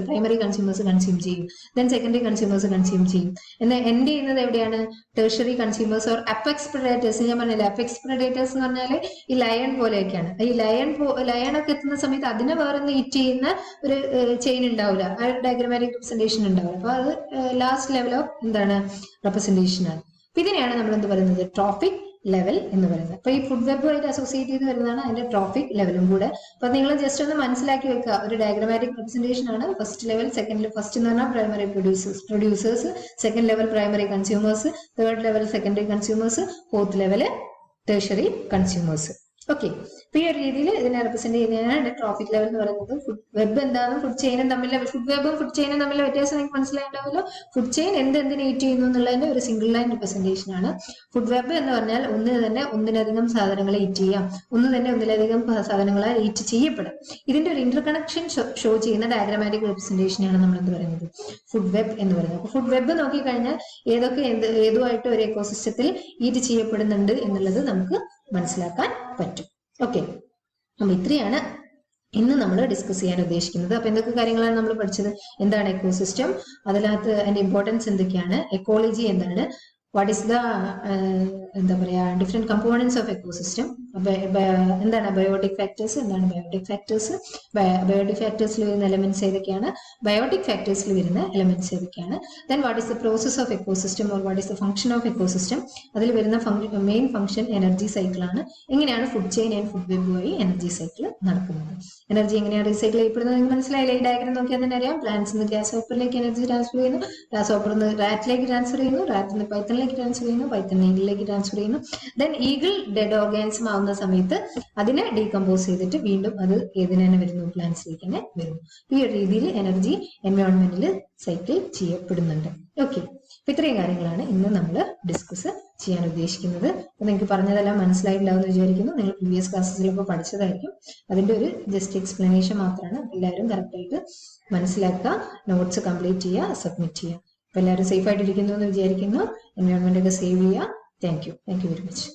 [SPEAKER 1] primary consumers consume ചെയ്യും. Then secondary consumers consume ചെയ്യും. എന്നാൽ എൻഡ് ചെയ്യുന്നത് എവിടെയാണ്? tertiary consumers or apex predators. ഞാൻ പറഞ്ഞില്ല, apex predators എന്ന് പറഞ്ഞാൽ ഈ ലയൺ പോലെയൊക്കെയാണ്. ഈ ലയൺ ഒക്കെ എത്തുന്ന സമയത്ത് അതിനെ വേറൊന്ന് ഈറ്റ് ചെയ്യുന്ന ഒരു ചെയിൻ ഉണ്ടാവില്ല, ആ ഡയഗ്രമാറ്റിക് റെപ്രസെന്റേഷൻ ഉണ്ടാവില്ല. അപ്പൊ അത് ലാസ്റ്റ് ലെവൽ ഓഫ് എന്താണ്? റെപ്രസെന്റേഷൻ ആണ്. അപ്പൊ ഇതിനെയാണ് നമ്മൾ എന്ത് പറയുന്നത്? ട്രോഫിക് ലെവൽ എന്ന് പറയുന്നത്. അപ്പൊ ഈ ഫുഡ് വെബുമായിട്ട് അസോസിയേറ്റ് ചെയ്ത് വരുന്നതാണ് അതിന്റെ ട്രോഫിക് ലെവലും കൂടെ. അപ്പൊ നിങ്ങൾ ജസ്റ്റ് ഒന്ന് മനസ്സിലാക്കി വെക്കുക, ഒരു ഡയഗ്രമാറ്റിക് റെപ്രസെന്റേഷൻ ആണ്. ഫസ്റ്റ് ലെവൽ, സെക്കൻഡ്, ഫസ്റ്റ് എന്ന് പറഞ്ഞാൽ primary producers, second level primary consumers, third level secondary consumers, fourth level tertiary consumers. Okay, അപ്പൊ ഈ ഒരു രീതിയിൽ ഇതിനെ റെപ്രസെന്റ് ചെയ്യുന്നതാണ് ട്രോഫിക് ലെവൽ എന്ന് പറയുന്നത്. ഫുഡ് വെബ് എന്താണെന്നും ഫുഡ് ചെയിനും തമ്മിലുള്ള ഫുഡ് വെബും ഫുഡ് ചെയിനും തമ്മിലുള്ള വ്യത്യാസം നിങ്ങൾക്ക് മനസ്സിലായിട്ടുണ്ടാവുമല്ലോ. ഫുഡ് ചെയിൻ എന്തിനെ ഈറ്റ് ചെയ്യുന്നു എന്നുള്ളതിന്റെ ഒരു സിംഗിൾ ലൈൻ റെപ്രസെന്റേഷൻ ആണ്. ഫുഡ് വെബ് എന്ന് പറഞ്ഞാൽ ഒന്നിലധികം സാധനങ്ങളെ ഈറ്റ് ചെയ്യാം, ഒന്നിലധികം സാധനങ്ങളെ ഈറ്റ് ചെയ്യപ്പെടും. ഇതിന്റെ ഒരു ഇന്റർകണക്ഷൻ ഷോ ചെയ്യുന്ന ഡയഗ്രമാറ്റിക് റെപ്രസെന്റേഷനാണ് നമ്മൾ എന്ത് പറയുന്നത്? ഫുഡ് വെബ് എന്ന് പറയുന്നത്. അപ്പൊ ഫുഡ് വെബ് നോക്കിക്കഴിഞ്ഞാൽ ഏതുമായിട്ട് ഒരു എക്കോസിസ്റ്റത്തിൽ ഈറ്റ് ചെയ്യപ്പെടുന്നുണ്ട് എന്നുള്ളത് നമുക്ക് മനസ്സിലാക്കാൻ പറ്റും. ഓക്കെ, അപ്പൊ ഇത്രയാണ് ഇന്ന് നമ്മൾ ഡിസ്കസ് ചെയ്യാൻ ഉദ്ദേശിക്കുന്നത്. അപ്പൊ എന്തൊക്കെ കാര്യങ്ങളാണ് നമ്മൾ പഠിച്ചത്? എന്താണ് എക്കോസിസ്റ്റം, അതിനകത്ത് അതിന്റെ ഇമ്പോർട്ടൻസ് എന്തൊക്കെയാണ്, എക്കോളജി എന്താണ്, വാട്ട് ഈസ് ദ എന്താ പറയാ ഡിഫറെന്റ് കമ്പോണൻസ് ഓഫ് എക്കോസിസ്റ്റം, എന്താണ് ബയോട്ടിക് ഫാക്ടേഴ്സ്, എന്താണ് ബയോട്ടിക് ഫാക്ടേഴ്സ്, ബയോട്ടിക് ഫാക്ടേഴ്സിൽ വരുന്ന എലമെന്റ്സ് ഏതൊക്കെയാണ്, ബയോട്ടിക് ഫാക്ടേഴ്സിൽ വരുന്ന എലമെന്റ്സ് ഏതൊക്കെയാണ്, then what is the process of ecosystem or what is the function of ecosystem, അതിൽ വരുന്ന മെയിൻ ഫംഗ്ഷൻ എനർജി സൈക്കിൾ ആണ്, എങ്ങനെയാണ് food chain and food web വഴി എനർജി സൈക്കിൾ നടക്കുന്നത്, എനർജി എങ്ങനെയാണ് റീസൈക്കിൾ ചെയ്യപ്പെടുന്നത് മനസ്സിലായില്ലേ? ഈ ഡയഗ്രം നോക്കിയാൽ തന്നെ അറിയാം. പ്ലാന്റ്സ് നിന്ന് ഗ്യാസ് ഹോപ്പറിലേക്ക് എനർജി ട്രാൻസ്ഫർ ചെയ്യുന്നു, ഗ്യാസ് ഹോപ്പറിൽ നിന്ന് റാറ്റിലേക്ക് ട്രാൻസ്ഫർ ചെയ്യുന്നു, റാറ്റിൽ നിന്ന് പൈത്തണിലേക്ക് ട്രാൻസ്ഫർ ചെയ്യുന്നു, പൈത്തൺ ഈഗിളിലേക്ക് ട്രാൻസ്ഫർ ചെയ്യുന്നു. ദെൻ ഈഗിൾ ഡെഡ് ഓർഗാനിസം ആവുന്ന സമയത്ത് അതിനെ ഡീകമ്പോസ് ചെയ്തിട്ട് വീണ്ടും അത് ഏതിന് തന്നെ വരുന്നു, പ്ലാന്റ്സിലേക്ക് തന്നെ വരുന്നു. ഈ ഒരു രീതിയിൽ എനർജി എൻവയോൺമെന്റിൽ സൈക്കിൾ ചെയ്യപ്പെടുന്നുണ്ട്. ഓക്കെ, അപ്പൊ ഇത്രയും കാര്യങ്ങളാണ് ഇന്ന് നമ്മൾ ഡിസ്കസ് ചെയ്യാൻ ഉദ്ദേശിക്കുന്നത്. അപ്പൊ നിങ്ങൾക്ക് പറഞ്ഞതെല്ലാം മനസ്സിലായിട്ടുണ്ടാവും എന്ന് വിചാരിക്കുന്നു. നിങ്ങൾ പ്രീവിയസ് ക്ലാസ്സസിലൊക്കെ പഠിച്ചതായിരിക്കും. അതിന്റെ ഒരു ജസ്റ്റ് എക്സ്പ്ലനേഷൻ മാത്രമാണ്. എല്ലാവരും കറക്റ്റായിട്ട് മനസ്സിലാക്കുക, നോട്ട്സ് കംപ്ലീറ്റ് ചെയ്യുക, സബ്മിറ്റ് ചെയ്യുക. അപ്പൊ എല്ലാവരും സേഫ് ആയിട്ടിരിക്കുന്നു എന്ന് വിചാരിക്കുന്നു. എൻവയോൺമെന്റ് ഒക്കെ സേവ് ചെയ്യുക. Thank you very much.